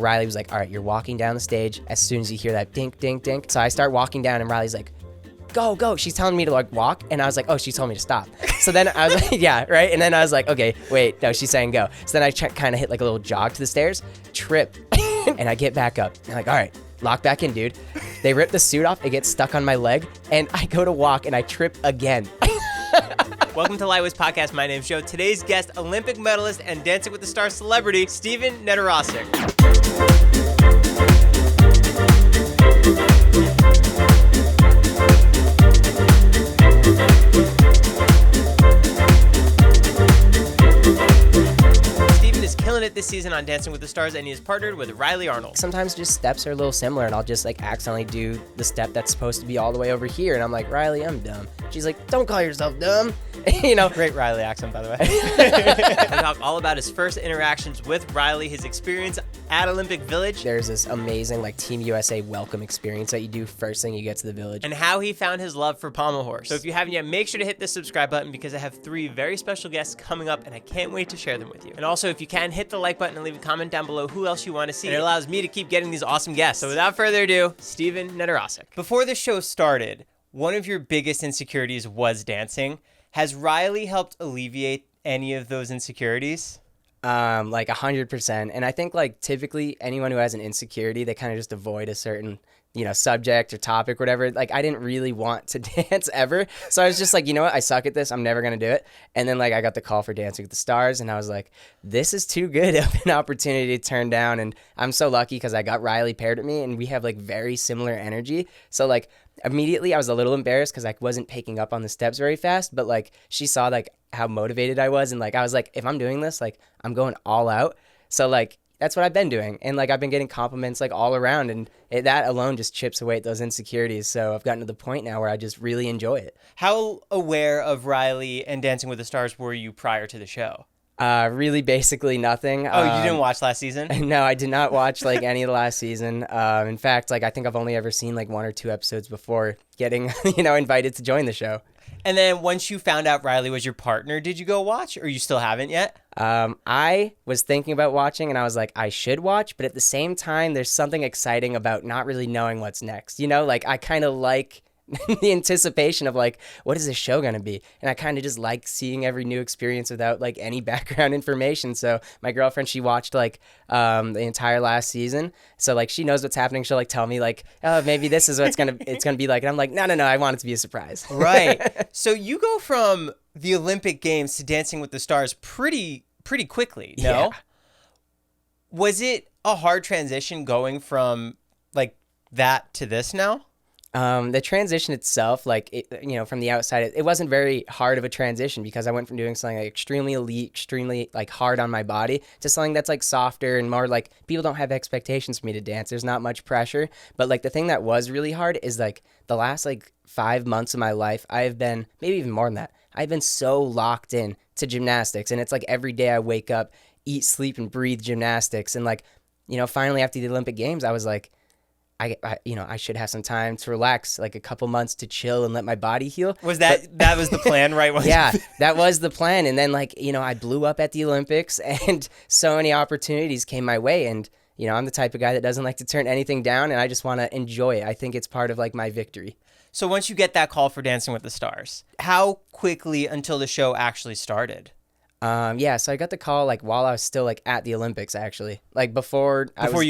Rylee was like, all right, you're walking down the stage as soon as you hear that dink, dink, dink. So I start walking down and Rylee's like, go, go. She's telling me to like walk. And I was like, oh, she told me to stop. So then I was like, yeah, right. And then I was like, okay, wait, no, she's saying go. So then I kind of hit like a little jog to the stairs, trip, and I get back up. I'm like, all right, lock back in, dude. They rip the suit off. It gets stuck on my leg. And I go to walk and I trip again. Welcome to Lightweights Podcast. My name's Joe. Today's guest, Olympic medalist and Dancing with the Stars celebrity, Stephen Nedoroscik. Killing it this season on Dancing with the Stars, and he is partnered with Rylee Arnold. Sometimes just steps are a little similar, and I'll just like accidentally do the step that's supposed to be all the way over here, and I'm like, Rylee, I'm dumb. She's like, don't call yourself dumb. You know, great Rylee accent, by the way. We talk all about his first interactions with Rylee, his experience at Olympic Village. There's this amazing like Team USA welcome experience that you do first thing you get to the village. And how he found his love for Pommel Horse. So if you haven't yet, make sure to hit the subscribe button because I have 3 very special guests coming up and I can't wait to share them with you. And also, if you can, hit the like button and leave a comment down below who else you want to see. And it allows me to keep getting these awesome guests. So without further ado, Stephen Nedoroscik. Before the show started, one of your biggest insecurities was dancing. Has Rylee helped alleviate any of those insecurities? Like 100%. And I think like typically anyone who has an insecurity, they kind of just avoid a certain, subject or topic, whatever. Like I didn't really want to dance ever. So I was just like, you know what? I suck at this. I'm never going to do it. And then like I got the call for Dancing with the Stars and I was like, this is too good of an opportunity to turn down. And I'm so lucky because I got Rylee paired with me and we have like very similar energy. So like immediately I was a little embarrassed because I wasn't picking up on the steps very fast, but like she saw like how motivated I was. And like, I was like, if I'm doing this, like I'm going all out. So like, that's what I've been doing. And like, I've been getting compliments like all around and that alone just chips away at those insecurities. So I've gotten to the point now where I just really enjoy it. How aware of Rylee and Dancing with the Stars were you prior to the show? Really basically nothing. Oh, you didn't watch last season? No, I did not watch like any of the last season. In fact, like I think I've only ever seen like 1 or 2 episodes before getting, invited to join the show. And then once you found out Rylee was your partner, did you go watch or you still haven't yet? I was thinking about watching and I was like, I should watch, but at the same time, there's something exciting about not really knowing what's next. Like I kind of like the anticipation of like, what is this show going to be? And I kind of just like seeing every new experience without like any background information. So my girlfriend, she watched like the entire last season. So like she knows what's happening. She'll like tell me like, oh, maybe this is what it's going to be like. And I'm like, no, I want it to be a surprise. Right. So you go from the Olympic Games to Dancing with the Stars pretty quickly, no? Yeah. Was it a hard transition going from like that to this now? The transition itself, like, from the outside, it wasn't very hard of a transition because I went from doing something like extremely elite, extremely like hard on my body to something that's like softer and more like people don't have expectations for me to dance. There's not much pressure. But like the thing that was really hard is like the last like 5 months of my life, I've been maybe even more than that. I've been so locked in to gymnastics and it's like every day I wake up, eat, sleep and breathe gymnastics. And like, finally after the Olympic Games, I was like, I should have some time to relax, like a couple months to chill and let my body heal. Was that was the plan, right? Yeah, that was the plan. And then like, I blew up at the Olympics and so many opportunities came my way. And, I'm the type of guy that doesn't like to turn anything down and I just want to enjoy it. I think it's part of like my victory. So once you get that call for Dancing with the Stars, how quickly until the show actually started? So I got the call like while I was still like at the Olympics actually, like before I was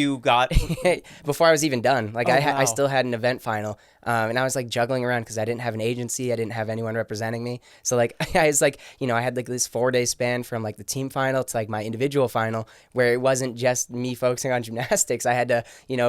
even done. Like I still had an event final, and I was like juggling around because I didn't have an agency, I didn't have anyone representing me. So like I was like, I had like this 4-day span from like the team final to like my individual final where it wasn't just me focusing on gymnastics. I had to,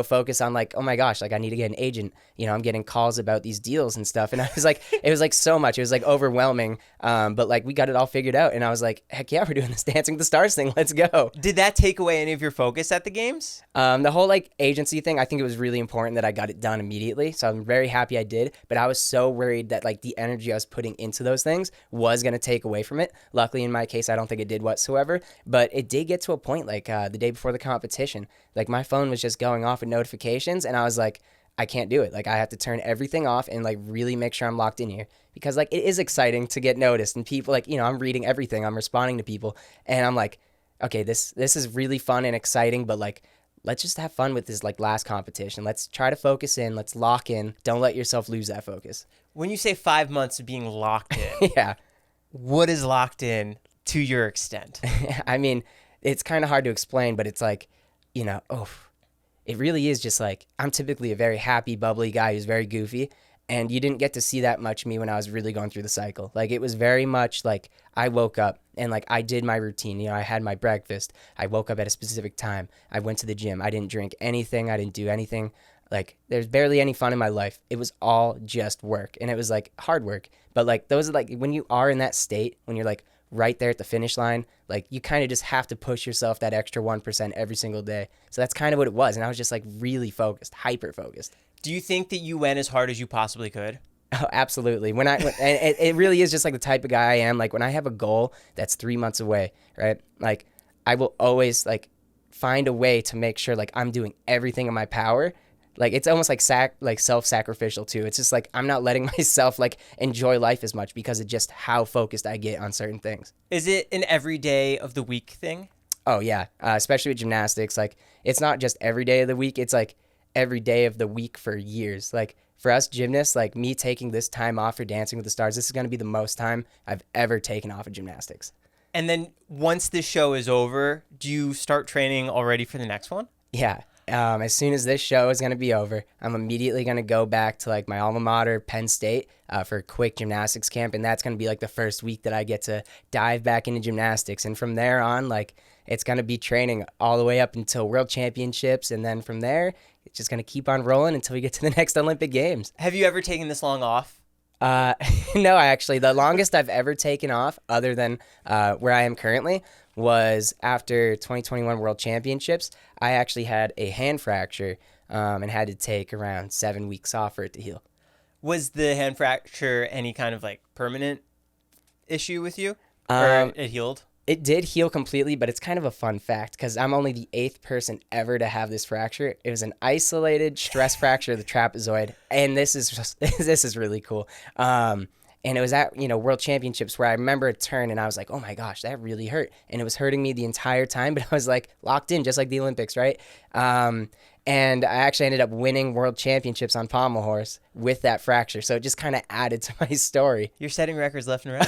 focus on like, oh my gosh, like I need to get an agent. I'm getting calls about these deals and stuff, and I was like, it was like so much. It was like overwhelming, but like we got it all figured out, and I was like, heck yeah, we're doing this Dancing with the Stars thing. Let's go. Did that take away any of your focus at the games? The whole like agency thing, I think it was really important that I got it done immediately. So I'm very happy I did, but I was so worried that like the energy I was putting into those things was going to take away from it. Luckily in my case, I don't think it did whatsoever, but it did get to a point like the day before the competition, like my phone was just going off with notifications and I was like, I can't do it. Like I have to turn everything off and like really make sure I'm locked in here because like it is exciting to get noticed and people like, I'm reading everything, I'm responding to people and I'm like, okay, this is really fun and exciting, but like let's just have fun with this like last competition. Let's try to focus in. Let's lock in. Don't let yourself lose that focus. When you say 5 months of being locked in, Yeah. what is locked in to your extent? I mean, it's kind of hard to explain, but it's like, it really is just like, I'm typically a very happy, bubbly guy who's very goofy. And you didn't get to see that much me when I was really going through the cycle. Like, it was very much like I woke up and like I did my routine. I had my breakfast. I woke up at a specific time. I went to the gym. I didn't drink anything. I didn't do anything. Like, there's barely any fun in my life. It was all just work. And it was like hard work. But like, those are like, when you are in that state, when you're like right there at the finish line, like you kind of just have to push yourself that extra 1% every single day. So that's kind of what it was. And I was just like really focused, hyper focused. Do you think that you went as hard as you possibly could? Oh, absolutely. And it really is just like the type of guy I am. Like, when I have a goal that's 3 months away, right? Like, I will always like find a way to make sure like I'm doing everything in my power. Like, it's almost like self-sacrificial too. It's just like I'm not letting myself like enjoy life as much because of just how focused I get on certain things. Is it an every day of the week thing? Oh yeah, especially with gymnastics. Like, it's not just every day of the week. It's like every day of the week for years. Like, for us gymnasts, like me taking this time off for Dancing with the Stars, this is going to be the most time I've ever taken off of gymnastics. And then once this show is over, do you start training already for the next one? Yeah. As soon as this show is going to be over, I'm immediately going to go back to like my alma mater, Penn State, for a quick gymnastics camp. And that's going to be like the first week that I get to dive back into gymnastics. And from there on, like, it's going to be training all the way up until World Championships. And then from there, it's just going to keep on rolling until we get to the next Olympic Games. Have you ever taken this long off? No, actually, the longest I've ever taken off, other than where I am currently, was after 2021 World Championships. I actually had a hand fracture and had to take around 7 weeks off for it to heal. Was the hand fracture any kind of like permanent issue with you? Or it healed? It did heal completely, but it's kind of a fun fact because I'm only the 8th person ever to have this fracture. It was an isolated stress fracture of the trapezoid, and this is really cool. And it was at World Championships where I remember a turn, and I was like, oh my gosh, that really hurt, and it was hurting me the entire time, but I was like locked in, just like the Olympics, right? And I actually ended up winning World Championships on Pommel Horse with that fracture, so it just kind of added to my story. You're setting records left and right.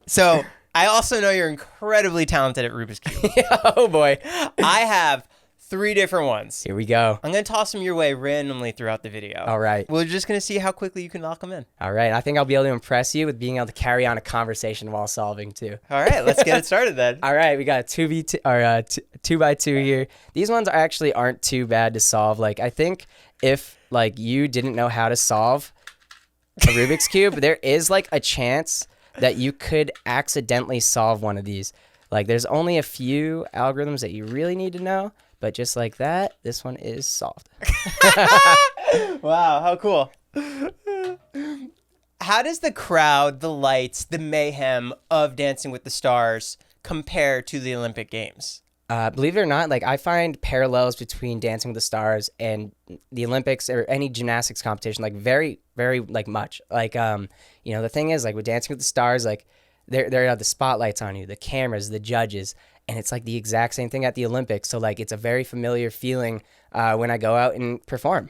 So I also know you're incredibly talented at Rubik's Cube. Oh boy. I have 3 different ones. Here we go. I'm going to toss them your way randomly throughout the video. All right. We're just going to see how quickly you can lock them in. All right. I think I'll be able to impress you with being able to carry on a conversation while solving too. All right. Let's get it started then. All right. We got a 2v2 or 2x2 here. These ones aren't too bad to solve. Like, I think if like you didn't know how to solve a Rubik's Cube, there is like a chance that you could accidentally solve one of these. Like, there's only a few algorithms that you really need to know, but just like that, this one is solved. Wow, how cool. How does the crowd, the lights, the mayhem of Dancing with the Stars compare to the Olympic Games? Believe it or not, like, I find parallels between Dancing with the Stars and the Olympics or any gymnastics competition, like, very, very, like, much. Like, the thing is, like, with Dancing with the Stars, like, there are the spotlights on you, the cameras, the judges, and it's, like, the exact same thing at the Olympics. So, like, it's a very familiar feeling when I go out and perform.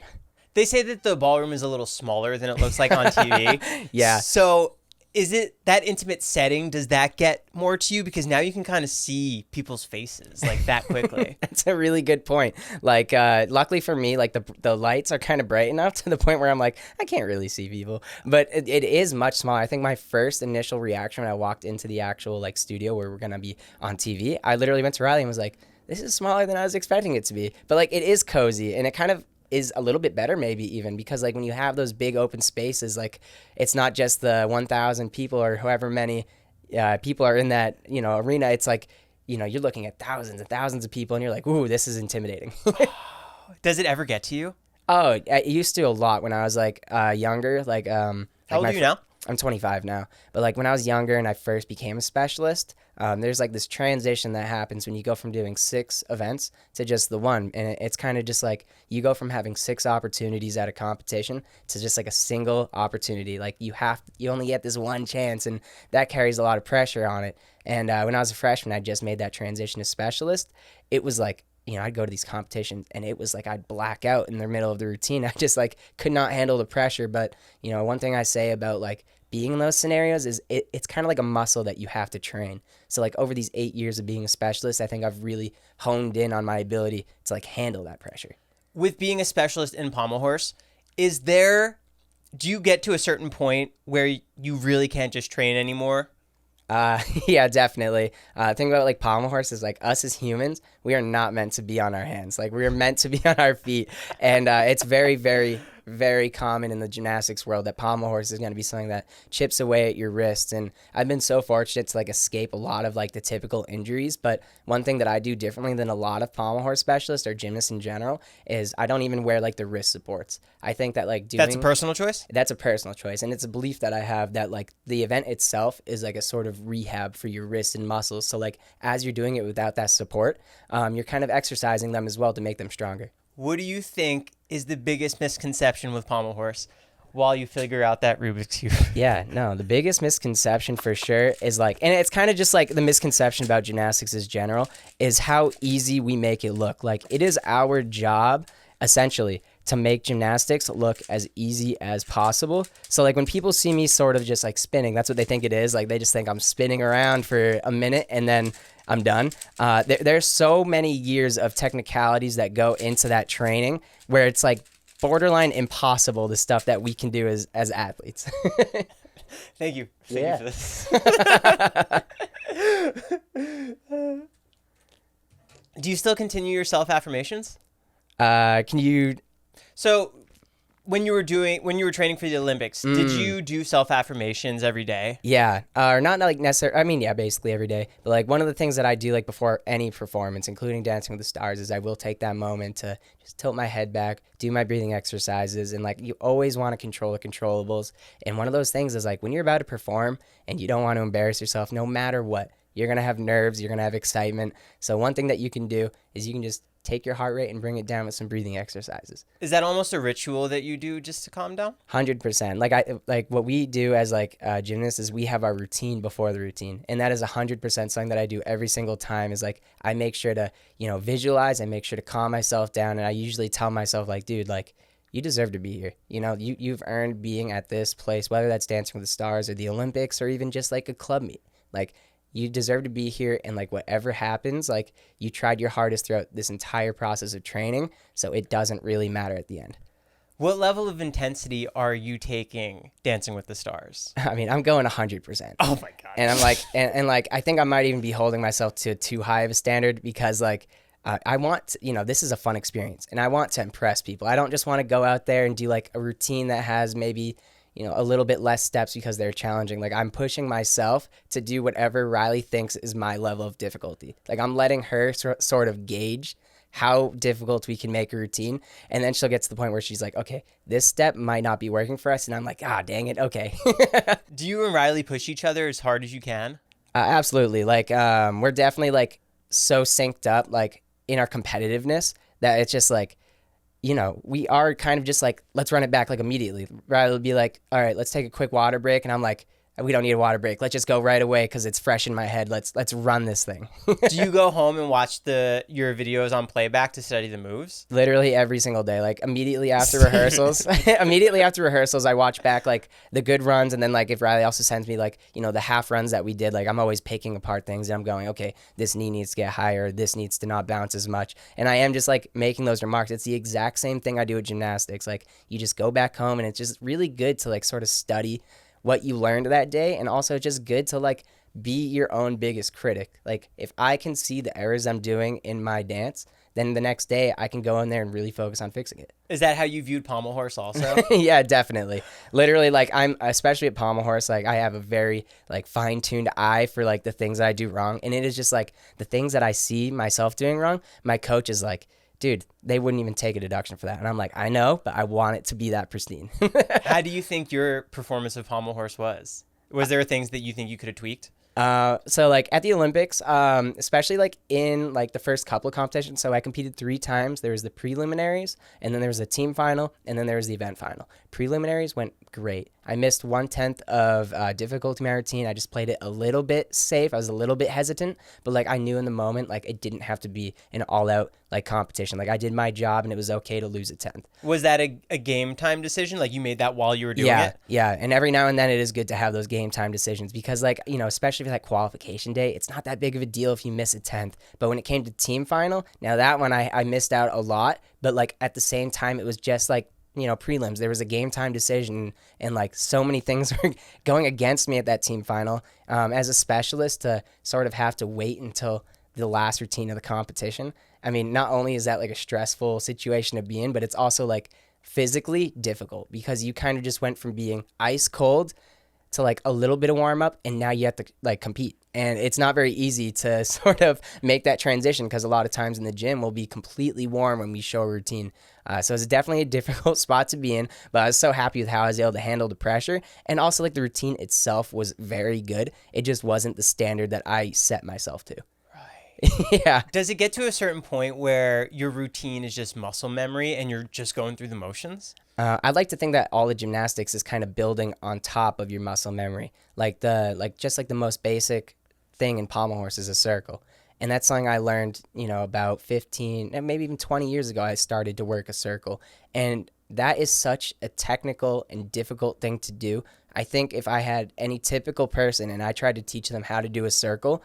They say that the ballroom is a little smaller than it looks like on TV. Yeah. So is it that intimate setting? Does that get more to you? Because now you can kind of see people's faces like that quickly. That's a really good point. Like, luckily for me, like the lights are kind of bright enough to the point where I'm like, I can't really see people. But it is much smaller. I think my first initial reaction when I walked into the actual like studio where we're going to be on TV, I literally went to Rylee and was like, this is smaller than I was expecting it to be. But like, it is cozy, and it kind of is a little bit better maybe even because like when you have those big open spaces, like it's not just the 1,000 people or however many people are in that arena. It's like you're looking at thousands and thousands of people and you're like, ooh, this is intimidating. Does it ever get to you? Oh, I used to a lot when I was like younger. Like how old are you now? I'm 25 now, but like when I was younger and I first became a specialist, there's like this transition that happens when you go from doing 6 events to just the one. And it's kind of just like you go from having 6 opportunities at a competition to just like a single opportunity. Like you only get this one chance, and that carries a lot of pressure on it. And when I was a freshman, I just made that transition to specialist. It was like, I'd go to these competitions and it was like I'd black out in the middle of the routine. I just like could not handle the pressure. But, one thing I say about like being in those scenarios is it's kind of like a muscle that you have to train. So like over these 8 years of being a specialist, I think I've really honed in on my ability to like handle that pressure. With being a specialist in Pommel Horse, do you get to a certain point where you really can't just train anymore? Yeah, definitely. Think about like Pommel Horse is like us as humans. We are not meant to be on our hands. Like we are meant to be on our feet. And it's very, very, very common in the gymnastics world that Pommel Horse is going to be something that chips away at your wrists. And I've been so fortunate to like escape a lot of like the typical injuries. But one thing that I do differently than a lot of Pommel Horse specialists or gymnasts in general is I don't even wear like the wrist supports. I think that like That's a personal choice? That's a personal choice. And it's a belief that I have that like the event itself is like a sort of rehab for your wrists and muscles. So like as you're doing it without that support, you're kind of exercising them as well to make them stronger. What do you think is the biggest misconception with Pommel Horse while you figure out that Rubik's Cube? Yeah, no, the biggest misconception for sure is like, and it's kind of just like the misconception about gymnastics as general, is how easy we make it look. Like it is our job, essentially, to make gymnastics look as easy as possible. So like when people see me sort of just like spinning, that's what they think it is. Like they just think I'm spinning around for a minute and then I'm done. There's so many years of technicalities that go into that training where it's like borderline impossible, the stuff that we can do as athletes. Thank you. Thank you for this. Do you still continue your self-affirmations? Can you... So when you were training for the Olympics, did you do self-affirmations every day? Yeah, or not like necessarily. I mean, yeah, basically every day. But like one of the things that I do like before any performance, including Dancing with the Stars, is I will take that moment to just tilt my head back, do my breathing exercises, and like you always want to control the controllables. And one of those things is like when you're about to perform and you don't want to embarrass yourself, no matter what, you're gonna have nerves, you're gonna have excitement. So one thing that you can do is you can just take your heart rate and bring it down with some breathing exercises. Is that almost a ritual that you do just to calm down? 100%. Like what we do as like gymnasts is we have our routine before the routine, and that is 100% something that I do every single time. Is like I make sure to visualize, I make sure to calm myself down, and I usually tell myself like, dude, like you deserve to be here. You've earned being at this place, whether that's Dancing with the Stars or the Olympics or even just like a club meet. Like you deserve to be here, and like whatever happens, like you tried your hardest throughout this entire process of training, so it doesn't really matter at the end. What level of intensity are you taking Dancing with the Stars? I mean, I'm going 100%. Oh my god! And I'm like, and like I think I might even be holding myself to too high of a standard because like I want to, this is a fun experience, and I want to impress people. I don't just want to go out there and do like a routine that has maybe a little bit less steps because they're challenging. Like I'm pushing myself to do whatever Rylee thinks is my level of difficulty. Like I'm letting her sort of gauge how difficult we can make a routine. And then she'll get to the point where she's like, okay, this step might not be working for us. And I'm like, dang it. Okay. Do you and Rylee push each other as hard as you can? Absolutely. Like we're definitely like so synced up like in our competitiveness that it's just like, we are kind of just like, let's run it back like immediately. Rylee will be like, all right, let's take a quick water break. And I'm like, we don't need a water break. Let's just go right away because it's fresh in my head. Let's run this thing. Do you go home and watch your videos on playback to study the moves? Literally every single day. Like immediately after rehearsals, I watch back like the good runs. And then like if Rylee also sends me like, the half runs that we did, like I'm always picking apart things and I'm going, okay, this knee needs to get higher. This needs to not bounce as much. And I am just like making those remarks. It's the exact same thing I do with gymnastics. Like you just go back home and it's just really good to like sort of study what you learned that day, and also just good to like be your own biggest critic. Like if I can see the errors I'm doing in my dance, then the next day I can go in there and really focus on fixing it. Is that how you viewed Pommel Horse also? Yeah, definitely. Literally, like I'm, especially at Pommel Horse, like I have a very like fine-tuned eye for like the things that I do wrong, and it is just like the things that I see myself doing wrong, my coach is like, dude, they wouldn't even take a deduction for that. And I'm like, I know, but I want it to be that pristine. How do you think your performance of Pommel Horse was? Was there things that you think you could have tweaked? So like at the Olympics, especially like in like the first couple of competitions, so I competed 3 times. There was the preliminaries, and then there was the team final, and then there was the event final. Preliminaries went great. I missed 1/10 of difficulty my routine. I just played it a little bit safe. I was a little bit hesitant, but like I knew in the moment, like it didn't have to be an all-out like competition. Like I did my job, and it was okay to lose a 10th. Was that a game time decision? Like you made that while you were doing it? Yeah. And every now and then it is good to have those game time decisions because like, you know, especially for that qualification day, it's not that big of a deal if you miss a 10th. But when it came to team final, now that one I missed out a lot, but like at the same time, it was just like, you know, prelims. There was a game time decision and like so many things were going against me at that team final. As a specialist to sort of have to wait until the last routine of the competition. I mean, not only is that like a stressful situation to be in, but it's also like physically difficult because you kind of just went from being ice cold to like a little bit of warm up, and now you have to like compete. And it's not very easy to sort of make that transition because a lot of times in the gym we'll be completely warm when we show a routine. So it's definitely a difficult spot to be in, but I was so happy with how I was able to handle the pressure. And also like the routine itself was very good. It just wasn't the standard that I set myself to. Yeah. Does it get to a certain point where your routine is just muscle memory and you're just going through the motions? I'd like to think that all the gymnastics is kind of building on top of your muscle memory. Just like the most basic thing in Pommel Horse is a circle. And that's something I learned, you know, about 15 and maybe even 20 years ago. I started to work a circle. And that is such a technical and difficult thing to do. I think if I had any typical person and I tried to teach them how to do a circle,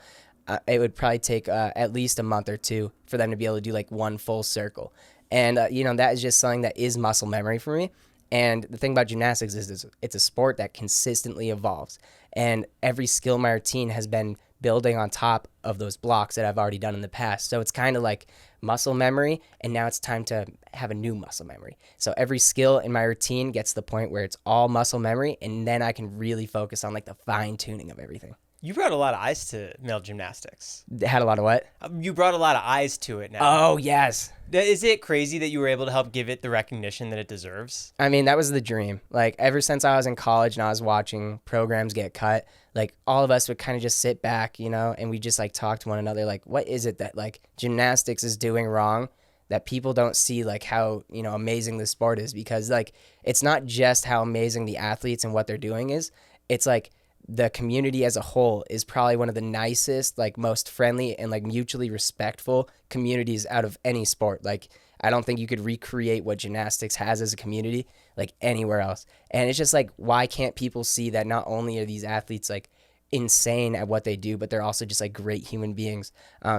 it would probably take at least a month or 2 for them to be able to do like one full circle. And, you know, that is just something that is muscle memory for me. And the thing about gymnastics is it's a sport that consistently evolves. And every skill in my routine has been building on top of those blocks that I've already done in the past. So it's kind of like muscle memory, and now it's time to have a new muscle memory. So every skill in my routine gets to the point where it's all muscle memory, and then I can really focus on like the fine tuning of everything. You brought a lot of eyes to male gymnastics. Had a lot of what? You brought a lot of eyes to it now. Oh, yes. Is it crazy that you were able to help give it the recognition that it deserves? I mean, that was the dream. Like, ever since I was in college and I was watching programs get cut, like, all of us would kind of just sit back, you know, and we just, like, talk to one another, like, what is it that, like, gymnastics is doing wrong that people don't see, like, how, you know, amazing the sport is? Because, like, it's not just how amazing the athletes and what they're doing is. It's, like, the community as a whole is probably one of the nicest, like most friendly and like mutually respectful communities out of any sport. Like, I don't think you could recreate what gymnastics has as a community like anywhere else. And it's just like, why can't people see that not only are these athletes like insane at what they do, but they're also just like great human beings.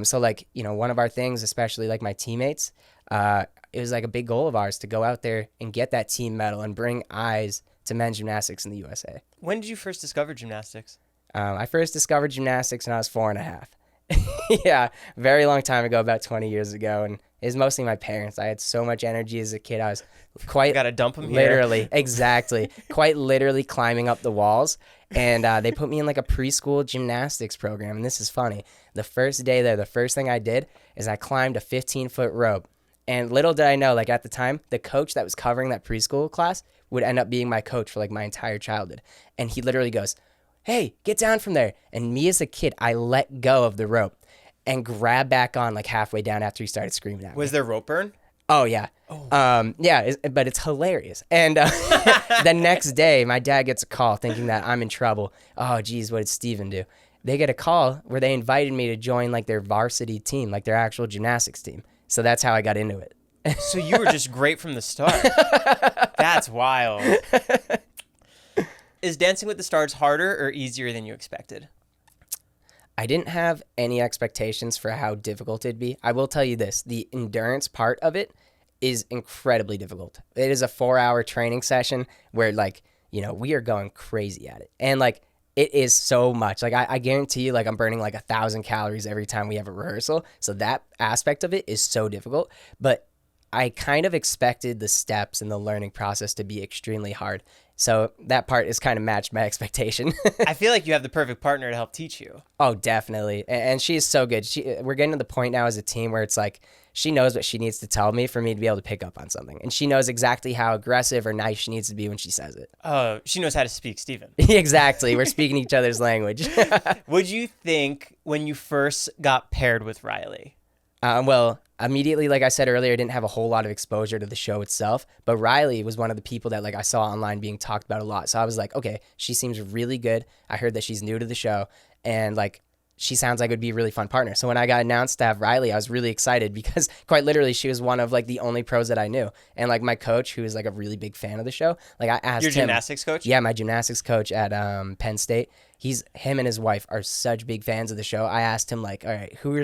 So like, you know, one of our things, especially like my teammates, it was like a big goal of ours to go out there and get that team medal and bring eyes to men's gymnastics in the USA. When did you first discover gymnastics? I first discovered gymnastics when I was 4.5. Yeah, very long time ago, about 20 years ago, and it was mostly my parents. I had so much energy as a kid. I was quite gotta dump them literally, here. Exactly, quite literally climbing up the walls. And they put me in like a preschool gymnastics program. And this is funny. The first day there, the first thing I did is I climbed a 15-foot rope. And little did I know, like at the time, the coach that was covering that preschool class would end up being my coach for like my entire childhood. And he literally goes, "Hey, get down from there." And me as a kid, I let go of the rope and grabbed back on like halfway down after he started screaming at me. Was there rope burn? Oh, yeah. Oh. But it's hilarious. And the next day, my dad gets a call thinking that I'm in trouble. Oh, geez, what did Steven do? They get a call where they invited me to join like their varsity team, like their actual gymnastics team. So that's how I got into it. So you were just great from the start. That's wild. Is Dancing with the Stars harder or easier than you expected? I didn't have any expectations for how difficult it'd be. I will tell you this, the endurance part of it is incredibly difficult. It is a 4-hour training session where like, you know, we are going crazy at it. And like, it is so much. Like, I guarantee you, like, I'm burning like 1,000 calories every time we have a rehearsal. So that aspect of it is so difficult. But I kind of expected the steps and the learning process to be extremely hard. So that part is kind of matched my expectation. I feel like you have the perfect partner to help teach you. Oh, definitely. And she is so good. We're getting to the point now as a team where it's like she knows what she needs to tell me for me to be able to pick up on something. And she knows exactly how aggressive or nice she needs to be when she says it. Oh, she knows how to speak, Stephen. Exactly. We're speaking each other's language. What'd you think when you first got paired with Rylee? Well, immediately, like I said earlier, I didn't have a whole lot of exposure to the show itself, but Rylee was one of the people that like I saw online being talked about a lot. So I was like, okay, she seems really good. I heard that she's new to the show, and like she sounds like it would be a really fun partner. So when I got announced to have Rylee, I was really excited because quite literally she was one of like the only pros that I knew. And like my coach, who is like a really big fan of the show, like I asked Your him. gymnastics coach? Yeah, my gymnastics coach at Penn State. Him and his wife are such big fans of the show. I asked him like, all right, who are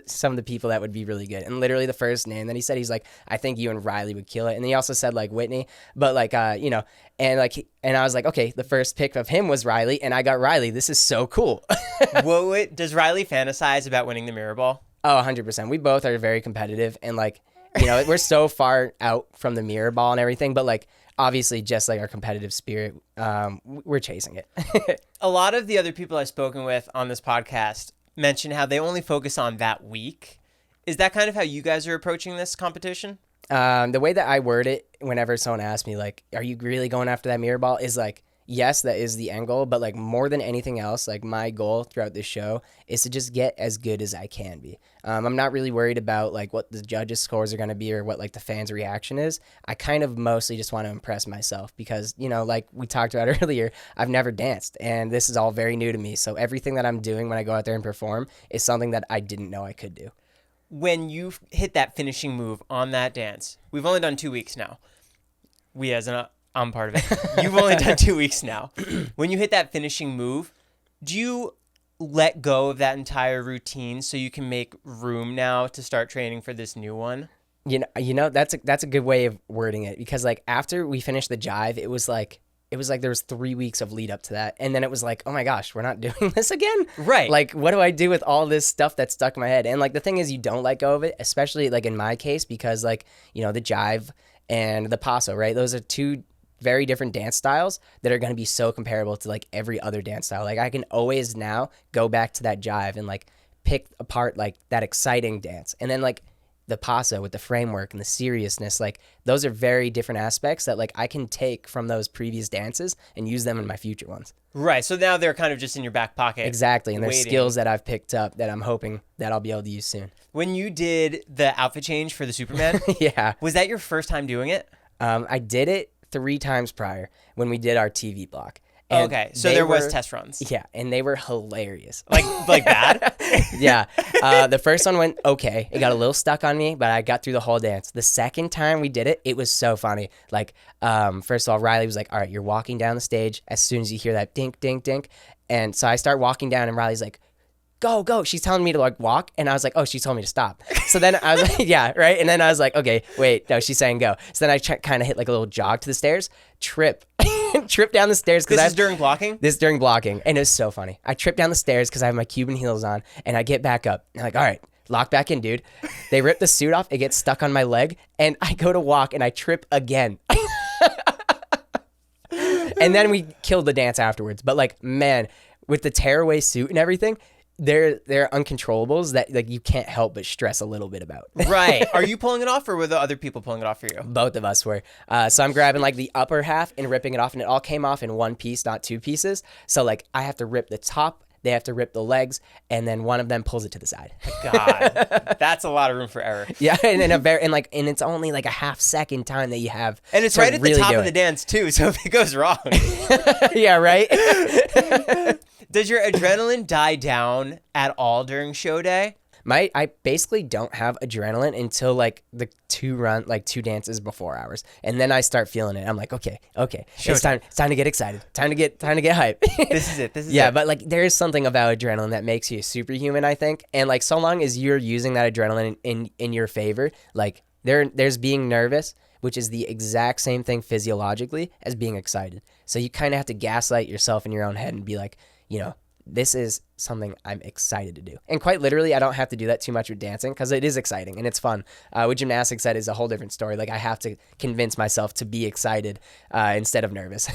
some of the people that would be really good? And literally the first name that he said, he's like, I think you and Rylee would kill it. And then he also said like Whitney, but like, you know, and like, and I was like, okay, the first pick of him was Rylee, and I got Rylee. This is so cool. Does Rylee fantasize about winning the mirror ball? Oh, 100%. We both are very competitive, and like, you know, we're so far out from the mirror ball and everything, but like, obviously just like our competitive spirit, we're chasing it. A lot of the other people I've spoken with on this podcast mention how they only focus on that week. Is that kind of how you guys are approaching this competition? The way that I word it whenever someone asks me like, are you really going after that mirror ball, is like, yes, that is the end goal, but like more than anything else, like my goal throughout this show is to just get as good as I can be. I'm not really worried about like what the judges' scores are going to be or what like the fans' reaction is. I kind of mostly just want to impress myself because, you know, like we talked about earlier, I've never danced and this is all very new to me. So everything that I'm doing when I go out there and perform is something that I didn't know I could do. When you hit that finishing move on that dance, we've only done 2 weeks now. I'm part of it. You've only done 2 weeks now. When you hit that finishing move, do you let go of that entire routine so you can make room now to start training for this new one? You know that's a good way of wording it, because like after we finished the jive, it was like there was 3 weeks of lead up to that, and then it was like, oh my gosh, we're not doing this again, right? Like, what do I do with all this stuff that's stuck in my head? And like the thing is, you don't let go of it, especially like in my case, because like, you know, the jive and the paso, right? Those are two very different dance styles that are going to be so comparable to like every other dance style. Like I can always now go back to that jive and like pick apart like that exciting dance, and then like the paso with the framework and the seriousness, like those are very different aspects that like I can take from those previous dances and use them in my future ones. Right. So now they're kind of just in your back pocket. Exactly. And waiting. there's skills that I've picked up that I'm hoping that I'll be able to use soon. When you did the outfit change for the Superman, yeah, was that your first time doing it? I did it 3 times prior when we did our TV block. And okay, so there was test runs. Yeah, and they were hilarious. Like bad? Yeah. The first one went okay. It got a little stuck on me, but I got through the whole dance. The second time we did it, it was so funny. Like, first of all, Rylee was like, all right, you're walking down the stage as soon as you hear that dink, dink, dink. And so I start walking down, and Rylee's like, go, go. She's telling me to like walk. And I was like, oh, she told me to stop. So then I was like, yeah, right. And then I was like, okay, wait, no, she's saying go. So then I kind of hit like a little jog to the stairs, trip down the stairs. This is during blocking? This is during blocking. And it was so funny. I trip down the stairs because I have my Cuban heels on, and I get back up. And I'm like, all right, lock back in, dude. They rip the suit off. It gets stuck on my leg. And I go to walk and I trip again. And then we killed the dance afterwards. But like, man, with the tearaway suit and everything, they're uncontrollables that like you can't help but stress a little bit about. Right. Are you pulling it off, or were the other people pulling it off for you? Both of us were. So I'm grabbing like the upper half and ripping it off, and it all came off in one piece, not 2 pieces. So like I have to rip the top, they have to rip the legs, and then one of them pulls it to the side. God, that's a lot of room for error. Yeah, and it's only like a half-second time that you have. And it's right at the top of the dance too. So if it goes wrong, yeah, right. Does your adrenaline die down at all during show day? I basically don't have adrenaline until like the 2 dances before ours, and then I start feeling it. I'm like, okay, it's time to get excited, time to get hype. This is it. Yeah, but like there is something about adrenaline that makes you superhuman, I think, and like so long as you're using that adrenaline in your favor, like there's being nervous, which is the exact same thing physiologically as being excited. So you kind of have to gaslight yourself in your own head and be like, you know, this is something I'm excited to do. And quite literally, I don't have to do that too much with dancing because it is exciting and it's fun. With gymnastics, that is a whole different story. Like I have to convince myself to be excited instead of nervous.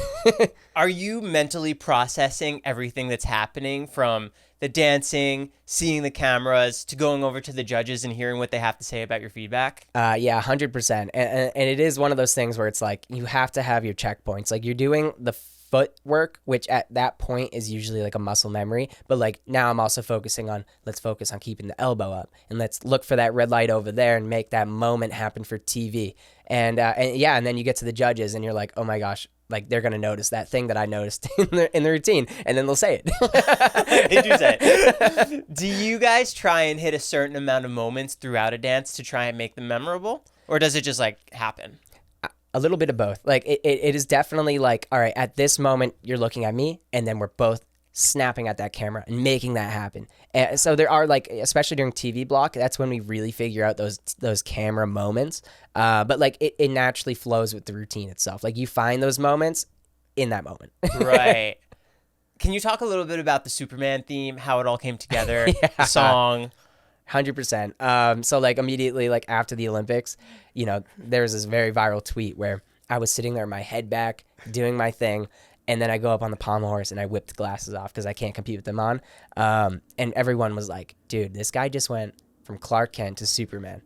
Are you mentally processing everything that's happening from the dancing, seeing the cameras, to going over to the judges and hearing what they have to say about your feedback? Yeah, 100%. And it is one of those things where it's like you have to have your checkpoints. Like you're doing the footwork, which at that point is usually like a muscle memory. But like now I'm also focusing on, let's focus on keeping the elbow up and let's look for that red light over there and make that moment happen for TV. And then you get to the judges and you're like, oh my gosh, like they're going to notice that thing that I noticed in the routine, and then they'll say it. They do say it. Do you guys try and hit a certain amount of moments throughout a dance to try and make them memorable? Or does it just like happen? A little bit of both. Like it is definitely like, all right, at this moment you're looking at me and then we're both snapping at that camera and making that happen. And so there are like, especially during TV block, that's when we really figure out those camera moments. But like it naturally flows with the routine itself. Like you find those moments in that moment. Right. Can you talk a little bit about the Superman theme, how it all came together, the song? 100%. So like immediately, like after the Olympics, you know, there was this very viral tweet where I was sitting there, my head back, doing my thing. And then I go up on the Pommel Horse and I whip the glasses off because I can't compete with them on. And everyone was like, dude, this guy just went from Clark Kent to Superman.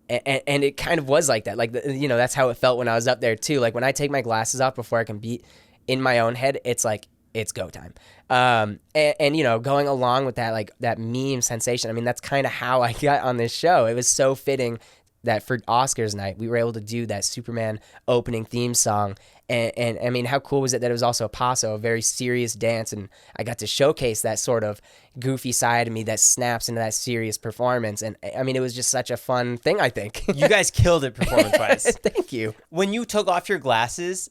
And it kind of was like that. Like, you know, that's how it felt when I was up there too. Like when I take my glasses off before I compete, in my own head, it's like, it's go time. And you know, going along with that, like that meme sensation, I mean, that's kind of how I got on this show. It was so fitting that for Oscars night, we were able to do that Superman opening theme song. And I mean, how cool was it that it was also a paso, a very serious dance, and I got to showcase that sort of goofy side of me that snaps into that serious performance. And I mean, it was just such a fun thing, I think. You guys killed it performance-wise. Thank you. When you took off your glasses,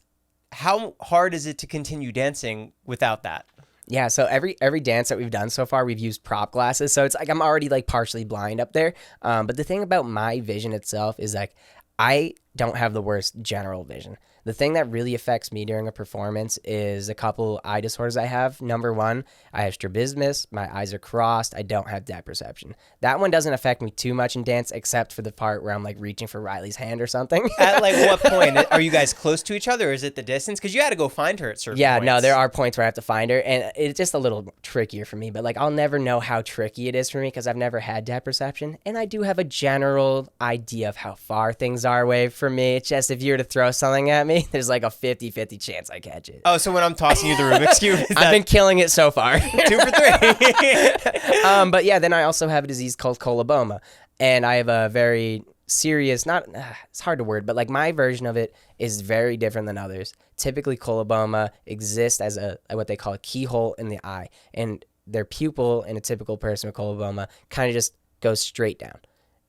how hard is it to continue dancing without that? Yeah, so every dance that we've done so far, we've used prop glasses. So it's like I'm already like partially blind up there. But the thing about my vision itself is like I don't have the worst general vision. The thing that really affects me during a performance is a couple eye disorders I have. Number one, I have strabismus. My eyes are crossed. I don't have depth perception. That one doesn't affect me too much in dance, except for the part where I'm like reaching for Rylee's hand or something. At like what point? Are you guys close to each other, or is it the distance? Because you had to go find her at certain points. No, there are points where I have to find her, and it's just a little trickier for me. But like I'll never know how tricky it is for me because I've never had depth perception, and I do have a general idea of how far things are away from me. It's just if you were to throw something at me, there's like a 50-50 chance I catch it. Oh, so when I'm tossing you the Rubik's Cube, I've been killing it so far. 2 for 3. But yeah, then I also have a disease called coloboma, and I have a very serious, it's hard to word, but like my version of it is very different than others. Typically, coloboma exists as what they call a keyhole in the eye, and their pupil in a typical person with coloboma kind of just goes straight down.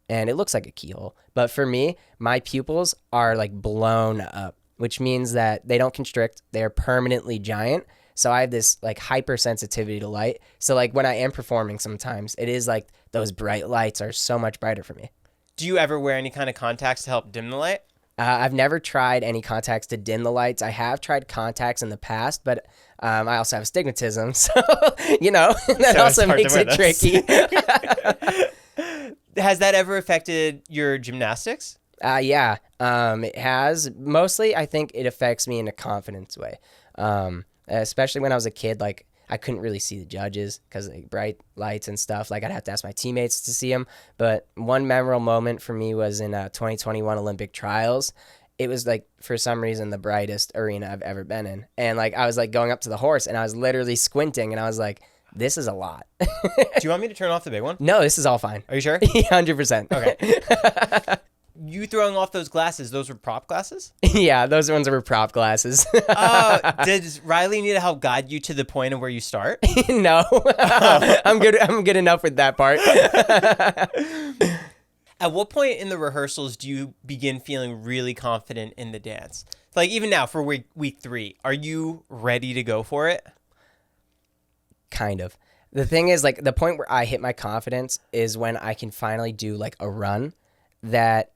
And it looks like a keyhole. But for me, my pupils are like blown up, which means that they don't constrict. They are permanently giant. So I have this like hypersensitivity to light. So like when I am performing sometimes, it is like those bright lights are so much brighter for me. Do you ever wear any kind of contacts to help dim the light? I've never tried any contacts to dim the lights. I have tried contacts in the past, but I also have astigmatism. So, you know, that So also makes it tricky. Has that ever affected your gymnastics? Yeah, it has. Mostly, I think it affects me in a confidence way. Especially when I was a kid, like I couldn't really see the judges because like bright lights and stuff. Like I'd have to ask my teammates to see them. But one memorable moment for me was in 2021 Olympic trials. It was like for some reason the brightest arena I've ever been in, and like I was like going up to the horse and I was literally squinting and I was like, this is a lot. Do you want me to turn off the big one? No, this is all fine. Are you sure? 100%. Okay. You throwing off those glasses, those were prop glasses? Yeah, those ones were prop glasses. Does Rylee need to help guide you to the point of where you start? No. I'm good enough with that part. At what point in the rehearsals do you begin feeling really confident in the dance? Like even now for week 3, are you ready to go for it? Kind of. The thing is, like, the point where I hit my confidence is when I can finally do, like, a run that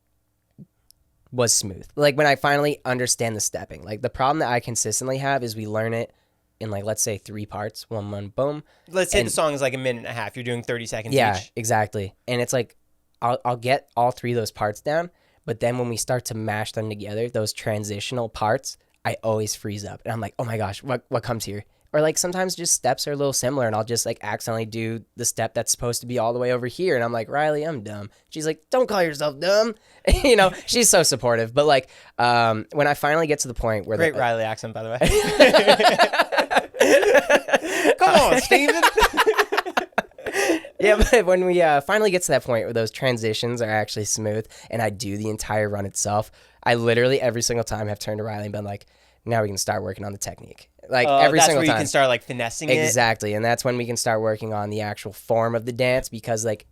was smooth. Like, when I finally understand the stepping. Like, the problem that I consistently have is we learn it in like, let's say 3 parts, one, boom. Let's say the song is like a minute and a half. You're doing 30 seconds Yeah, each. exactly. And it's like, I'll get all 3 of those parts down, but then when we start to mash them together, those transitional parts, I always freeze up. And I'm like, oh my gosh, what comes here? Or like sometimes just steps are a little similar and I'll just like accidentally do the step that's supposed to be all the way over here. And I'm like, Rylee, I'm dumb. She's like, don't call yourself dumb. You know, she's so supportive. But like when I finally get to the point where Great Rylee accent, by the way. Come on, Steven. Yeah, but when we finally get to that point where those transitions are actually smooth and I do the entire run itself, I literally every single time have turned to Rylee and been like, now we can start working on the technique. Like every that's single where time. you can start like finessing it. Exactly. And that's when we can start working on the actual form of the dance, because like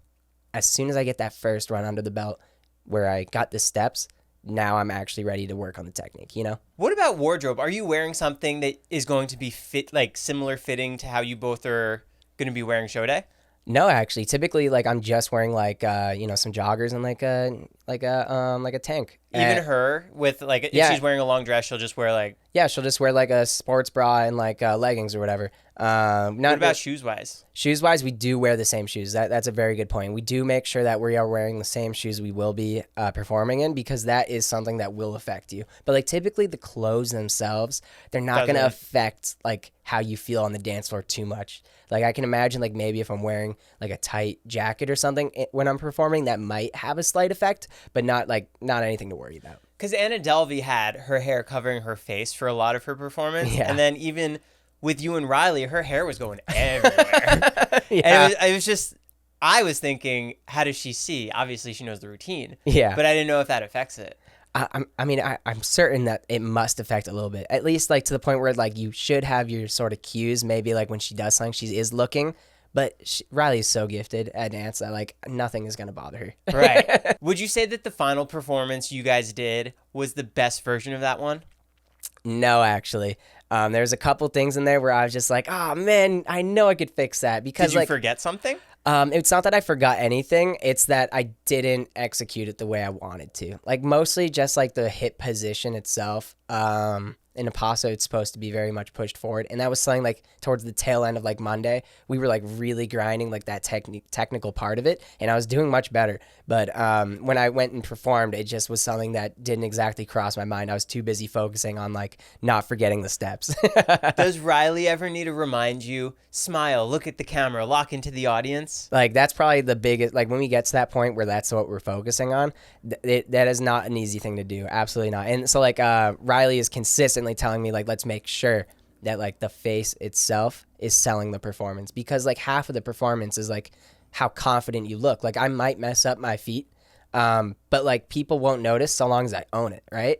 as soon as I get that first run under the belt where I got the steps, now I'm actually ready to work on the technique, you know? What about wardrobe? Are you wearing something that is going to be like similar fitting to how you both are going to be wearing show day? No, actually, typically like I'm just wearing like some joggers and like a tank. Even her with like if she's wearing a long dress, she'll just wear like she'll just wear like a sports bra and like leggings or whatever. What about shoes wise? Shoes wise, we do wear the same shoes. That's a very good point. We do make sure that we are wearing the same shoes we will be performing in, because that is something that will affect you. But like typically the clothes themselves, they're not going to affect like how you feel on the dance floor too much. Like I can imagine like maybe if I'm wearing like a tight jacket or something when I'm performing, that might have a slight effect, but not anything to worry about. Because Anna Delvey had her hair covering her face for a lot of her performance. Yeah. And then even with you and Rylee, her hair was going everywhere. Yeah. And it was just, I was thinking, how does she see? Obviously, she knows the routine. Yeah. But I didn't know if that affects it. I'm certain that it must affect a little bit, at least like to the point where like you should have your sort of cues. Maybe like when she does something, she is looking, but Rylee is so gifted at dance that like nothing is going to bother her. Right. Would you say that the final performance you guys did was the best version of that one? No, actually. There's a couple things in there where I was just like, oh man, I know I could fix that, because Did you like forget something? It's not that I forgot anything. It's that I didn't execute it the way I wanted to. Like mostly just like the hip position itself. In a paso, it's supposed to be very much pushed forward. And that was something like towards the tail end of like Monday, we were like really grinding like that technical part of it. And I was doing much better. But when I went and performed, it just was something that didn't exactly cross my mind. I was too busy focusing on like not forgetting the steps. Does Rylee ever need to remind you, smile, look at the camera, lock into the audience? Like that's probably the biggest, like when we get to that point where that's what we're focusing on, that is not an easy thing to do. Absolutely not. And so like Rylee is consistently telling me like, let's make sure that like the face itself is selling the performance, because like half of the performance is like how confident you look. Like I might mess up my feet, but like people won't notice so long as I own it, right?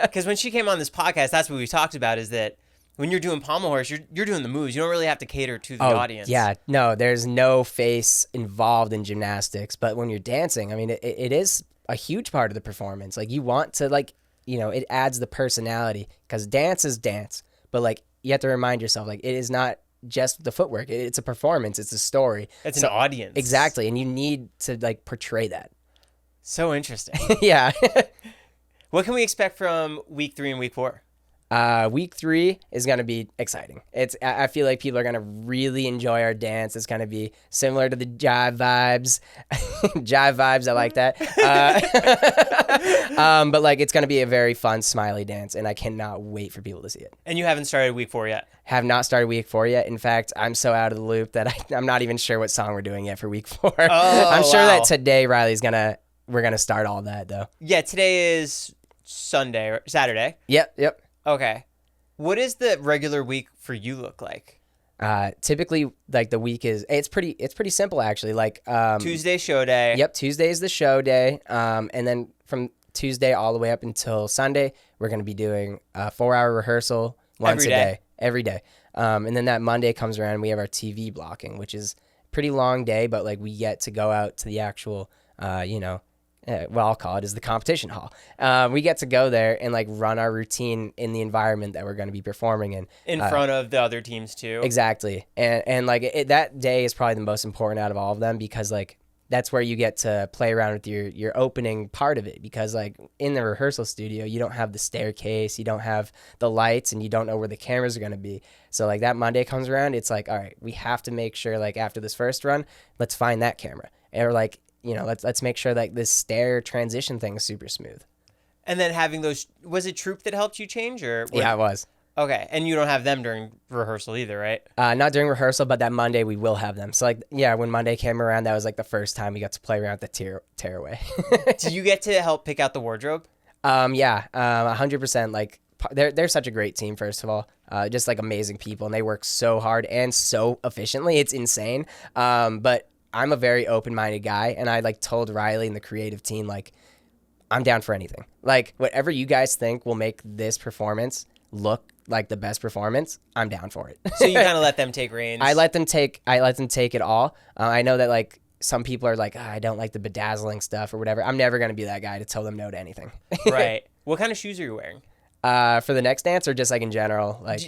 Because when she came on this podcast, that's what we talked about, is that when you're doing Pommel Horse, you're doing the moves. You don't really have to cater to the audience. Yeah, no, there's no face involved in gymnastics. But when you're dancing, I mean, it is a huge part of the performance. Like you want to like, you know, it adds the personality, because dance is dance. But like you have to remind yourself, like it is not just the footwork. It's a performance. It's a story. It's an audience. Exactly. And you need to like portray that. So interesting. Yeah. What can we expect from week 3 and week 4? Week 3 is going to be exciting. I feel like people are going to really enjoy our dance. It's going to be similar to the jive vibes. Jive vibes, I like that. But like it's going to be a very fun, smiley dance, and I cannot wait for people to see it. And you haven't started week 4 yet? Have not started week 4 yet. In fact, I'm so out of the loop that I'm not even sure what song we're doing yet for week 4. I'm sure that today we're going to start all that though. Yeah, today is Sunday or Saturday. Yep. Okay. What does the regular week for you look like? Typically, like the week it's pretty simple actually. Like Tuesday show day. Yep, Tuesday is the show day. And then from Tuesday all the way up until Sunday, we're going to be doing a 4-hour rehearsal once a day, every day. And then that Monday comes around and we have our TV blocking, which is a pretty long day, but like we get to go out to the actual, well, I'll call it is the competition hall. We get to go there and like run our routine in the environment that we're going to be performing in front of the other teams too. Exactly. And like that day is probably the most important out of all of them, because like that's where you get to play around with your opening part of it, because like in the rehearsal studio, you don't have the staircase, you don't have the lights, and you don't know where the cameras are going to be. So like that Monday comes around, it's like, all right, we have to make sure like after this first run, let's find that camera. Or like, let's make sure that this stair transition thing is super smooth. And then having those, was it Troop that helped you change, or? Yeah, it was. Okay, and you don't have them during rehearsal either, right? Not during rehearsal, but that Monday we will have them. So like, yeah, when Monday came around, that was like the first time we got to play around with the tearaway. Do you get to help pick out the wardrobe? Yeah, 100%. Like they're such a great team. First of all, just like amazing people, and they work so hard and so efficiently. It's insane. But I'm a very open-minded guy, and I like told Rylee and the creative team, like, I'm down for anything. Like whatever you guys think will make this performance look like the best performance, I'm down for it. So you kind of let them take reins. I let them take it all. I know that like some people are like, I don't like the bedazzling stuff or whatever. I'm never going to be that guy to tell them no to anything. Right. What kind of shoes are you wearing? For the next dance, or just like in general? Like,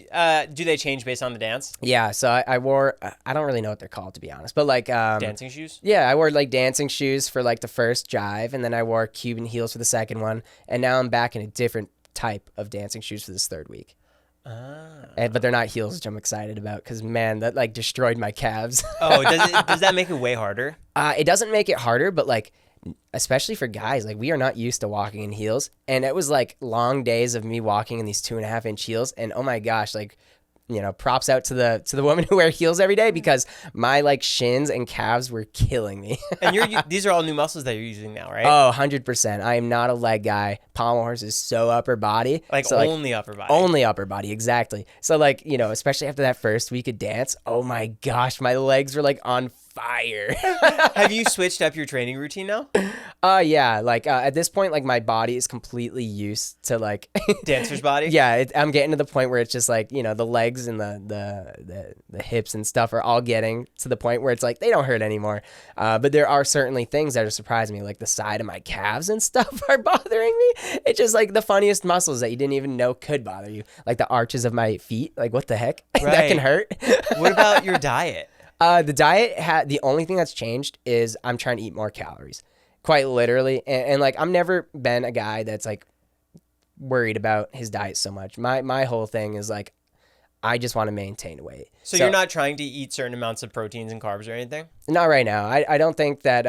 do they change based on the dance? Yeah. So I wore, I don't really know what they're called, to be honest, but like, dancing shoes? Yeah. I wore like dancing shoes for like the first jive, and then I wore Cuban heels for the second one. And now I'm back in a different type of dancing shoes for this third week. But they're not heels, which I'm excited about, because man, that like destroyed my calves. Oh, does that make it way harder? It doesn't make it harder, but like, especially for guys, like we are not used to walking in heels, and it was like long days of me walking in these 2.5-inch heels, and oh my gosh, like, props out to the women who wear heels every day, because my like shins and calves were killing me. And these are all new muscles that you're using now, right? Oh, 100%. I am not a leg guy. Pommel Horse is so upper body. Like so, only upper body. Only upper body, exactly. So like, especially after that first week of dance, oh my gosh, my legs were like on fire. Have you switched up your training routine now? Yeah. Like at this point, like my body is completely used to like dancer's body. Yeah, I'm getting to the point where it's just like the legs and the hips and stuff are all getting to the point where it's like they don't hurt anymore. But there are certainly things that are surprising me, like the side of my calves and stuff are bothering me. It's just like the funniest muscles that you didn't even know could bother you, like the arches of my feet. Like what the heck? Right. That can hurt. What about your diet? The diet the only thing that's changed is I'm trying to eat more calories, quite literally. And like, I've never been a guy that's like worried about his diet so much. My whole thing is like, I just want to maintain weight. So you're not trying to eat certain amounts of proteins and carbs or anything? Not right now. I don't think that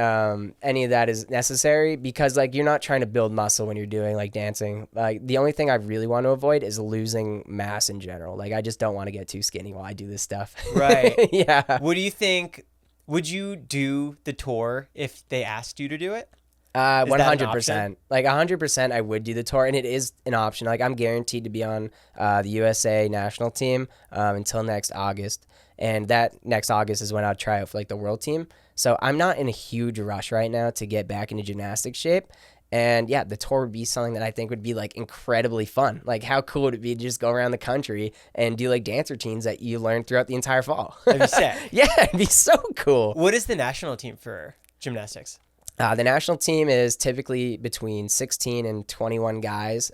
any of that is necessary, because like you're not trying to build muscle when you're doing like dancing. Like the only thing I really want to avoid is losing mass in general. Like I just don't want to get too skinny while I do this stuff. Right. Yeah. What do you think? Would you do the tour if they asked you to do it? 100%. Like 100%, I would do the tour, and it is an option. Like I'm guaranteed to be on the USA national team until next August, and that next August is when I'll try out for like the world team. So I'm not in a huge rush right now to get back into gymnastic shape. And yeah, the tour would be something that I think would be like incredibly fun. Like how cool would it be to just go around the country and do like dance routines that you learned throughout the entire fall? That'd be sick. Yeah, it'd be so cool. What is the national team for gymnastics? The national team is typically between 16 and 21 guys.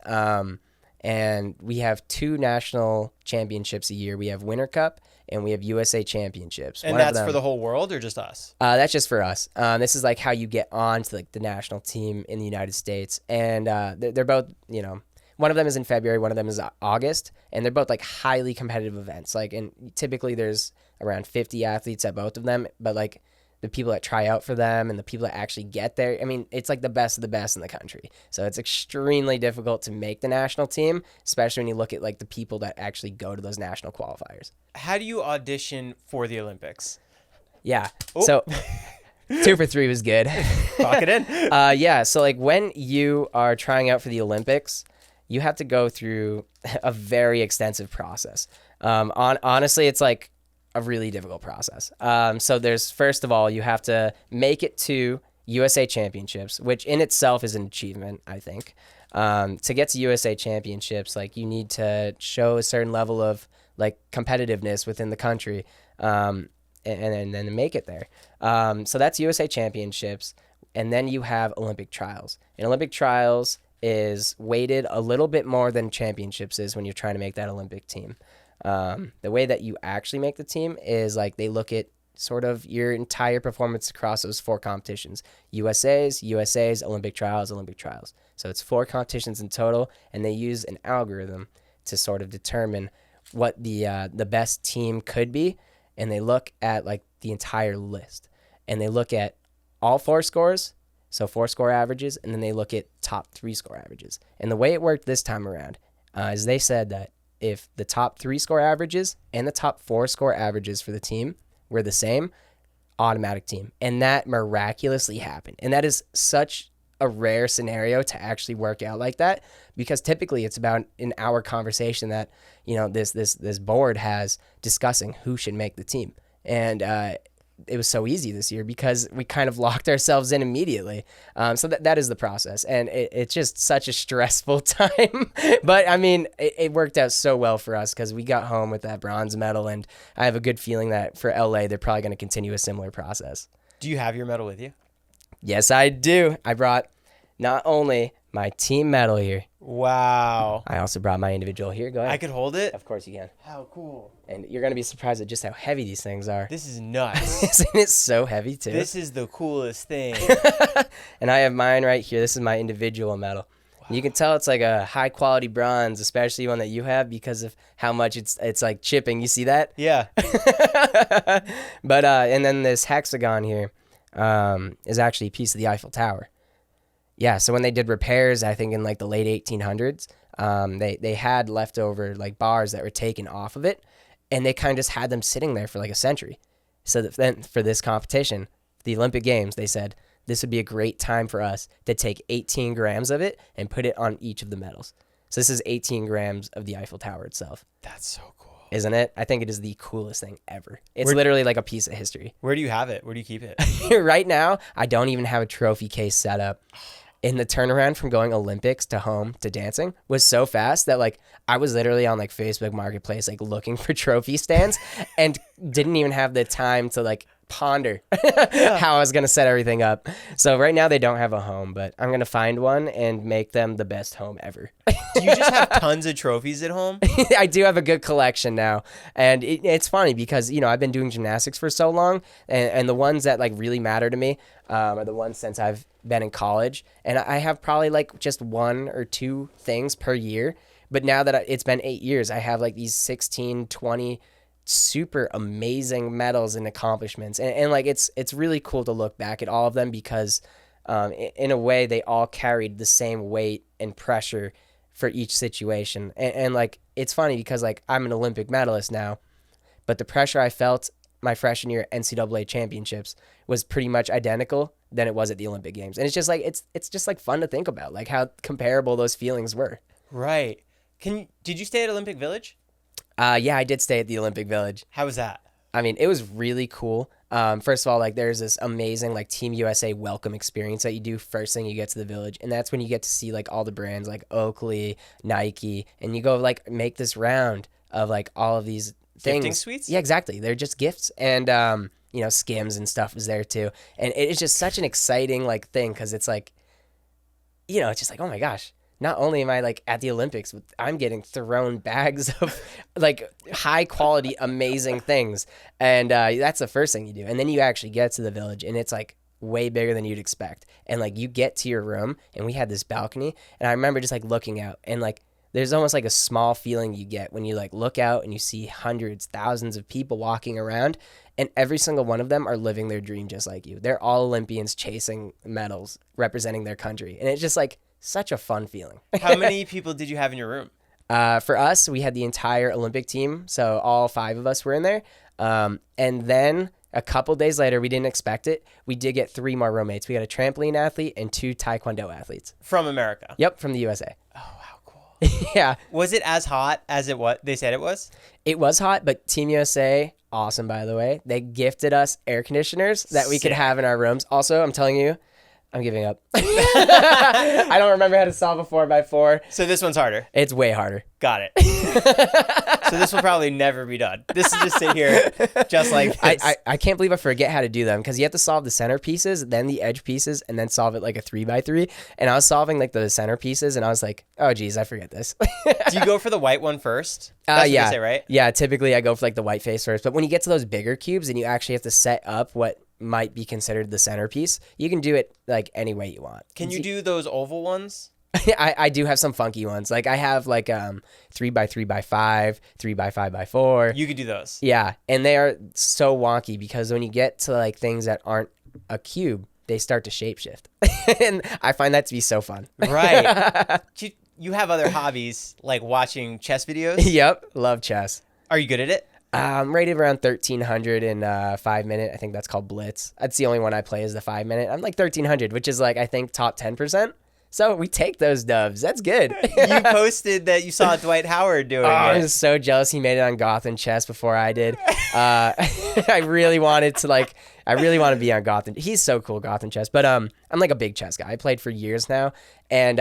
And we have 2 national championships a year. We have Winter Cup and we have USA Championships. And that's for the whole world or just us? That's just for us. This is like how you get on to like the national team in the United States. And they're both, one of them is in February, one of them is August, and they're both like highly competitive events. Like, and typically there's around 50 athletes at both of them, but like the people that try out for them and the people that actually get there, I mean, it's like the best of the best in the country. So it's extremely difficult to make the national team, especially when you look at like the people that actually go to those national qualifiers. How do you audition for the Olympics? Yeah. Oh. So 2 for 3 was good. Lock it in. Yeah. So like when you are trying out for the Olympics, you have to go through a very extensive process. Honestly, it's like a really difficult process. So there's, first of all, you have to make it to USA Championships, which in itself is an achievement, I think. To get to USA Championships, like you need to show a certain level of like competitiveness within the country, and then make it there. So that's USA Championships. And then you have Olympic trials. And Olympic trials is weighted a little bit more than championships is when you're trying to make that Olympic team. The way that you actually make the team is like they look at sort of your entire performance across those 4 competitions: USA's, Olympic trials. So it's 4 competitions in total, and they use an algorithm to sort of determine what the best team could be, and they look at like the entire list, and they look at all 4 scores, so 4 score averages, and then they look at top 3 score averages. And the way it worked this time around is they said that if the top 3 score averages and the top 4 score averages for the team were the same, automatic team. And that miraculously happened. And that is such a rare scenario to actually work out like that, because typically it's about an hour conversation that, you know, this board has discussing who should make the team. And it was so easy this year because we kind of locked ourselves in immediately. So that is the process. And it's just such a stressful time. But, I mean, it worked out so well for us because we got home with that bronze medal. And I have a good feeling that for LA, they're probably going to continue a similar process. Do you have your medal with you? Yes, I do. I brought not only my team medal here. Wow. I also brought my individual here. Go ahead. I could hold it? Of course you can. How cool. And you're going to be surprised at just how heavy these things are. This is nuts. Isn't it so heavy, too? This is the coolest thing. And I have mine right here. This is my individual medal. Wow. You can tell it's like a high-quality bronze, especially one that you have, because of how much it's like chipping. You see that? Yeah. But and then this hexagon here is actually a piece of the Eiffel Tower. Yeah, so when they did repairs, I think in like the late 1800s, they had leftover like bars that were taken off of it, and they kind of just had them sitting there for like a century. So that then for this competition, the Olympic Games, they said this would be a great time for us to take 18 grams of it and put it on each of the medals. So this is 18 grams of the Eiffel Tower itself. That's so cool. Isn't it? I think it is the coolest thing ever. It's literally like a piece of history. Where do you have it? Where do you keep it? Right now, I don't even have a trophy case set up. And the turnaround from going Olympics to home to dancing was so fast that like I was literally on like Facebook Marketplace like looking for trophy stands and didn't even have the time to like ponder how I was going to set everything up. So right now they don't have a home, but I'm going to find one and make them the best home ever. Do you just have tons of trophies at home? I do have a good collection now. And it's funny because, you know, I've been doing gymnastics for so long, and the ones that like really matter to me are the ones since I've been in college. And I have probably like just 1 or 2 things per year. But now that it's been 8 years, I have like these 16, 20 super amazing medals and accomplishments. And like it's really cool to look back at all of them because in a way they all carried the same weight and pressure for each situation. And like it's funny because like I'm an Olympic medalist now, but the pressure I felt my freshman year at NCAA championships was pretty much identical than it was at the Olympic Games. And it's just like it's just like fun to think about like how comparable those feelings were. Right. Did you stay at Olympic Village? Yeah, I did stay at the Olympic Village. How was that? I mean, it was really cool. First of all, like there's this amazing like Team USA welcome experience that you do first thing you get to the Village. And that's when you get to see like all the brands like Oakley, Nike, and you go like make this round of like all of these things. Gifting suites? Yeah, exactly. They're just gifts. And, you know, Skims and stuff was there too. And it's just such an exciting like thing because it's like, you know, it's just like, oh my gosh. Not only am I like at the Olympics, but I'm getting thrown bags of like high quality, amazing things. And that's the first thing you do. And then you actually get to the Village and it's like way bigger than you'd expect. And like you get to your room and we had this balcony and I remember just like looking out and like there's almost like a small feeling you get when you like look out and you see hundreds, thousands of people walking around and every single one of them are living their dream just like you. They're all Olympians chasing medals, representing their country. And it's just like such a fun feeling. How many people did you have in your room? For us, we had the entire Olympic team. So all 5 of us were in there. And then a couple days later, we didn't expect it. We did get 3 more roommates. We got a trampoline athlete and 2 Taekwondo athletes. From America? Yep, from the USA. Oh, how cool. Yeah. Was it as hot as they said it was? It was hot, but Team USA, awesome, by the way. They gifted us air conditioners that we could have in our rooms. Also, I'm telling you, I'm giving up. I don't remember how to solve a 4x4. So this one's harder. It's way harder. Got it. So this will probably never be done. This is just sit here just like this. I can't believe I forget how to do them because you have to solve the center pieces, then the edge pieces, and then solve it like a 3x3. And I was solving like the center pieces, and I was like, oh, geez, I forget this. Do you go for the white one first? That's what yeah. you say, right? Yeah, typically I go for like the white face first. But when you get to those bigger cubes and you actually have to set up what might be considered the centerpiece, you can do it like any way you want. Can you do those oval ones? I do have some funky ones. Like I have like 3x3x5, 3x5x4. You could do those. Yeah, and they are so wonky because when you get to like things that aren't a cube, they start to shapeshift. And I find that to be so fun. Right. You have other hobbies like watching chess videos? Yep, love chess. Are you good at it? I'm rated around 1300 in 5 minute. I think that's called Blitz. That's the only one I play is the 5 minute. I'm like 1300, which is like I think top 10%. So we take those dubs. That's good. You posted that you saw Dwight Howard doing it. I was so jealous he made it on Gotham Chess before I did. I really wanted to be on Gotham. He's so cool, Gotham Chess. But I'm like a big chess guy. I played for years now. And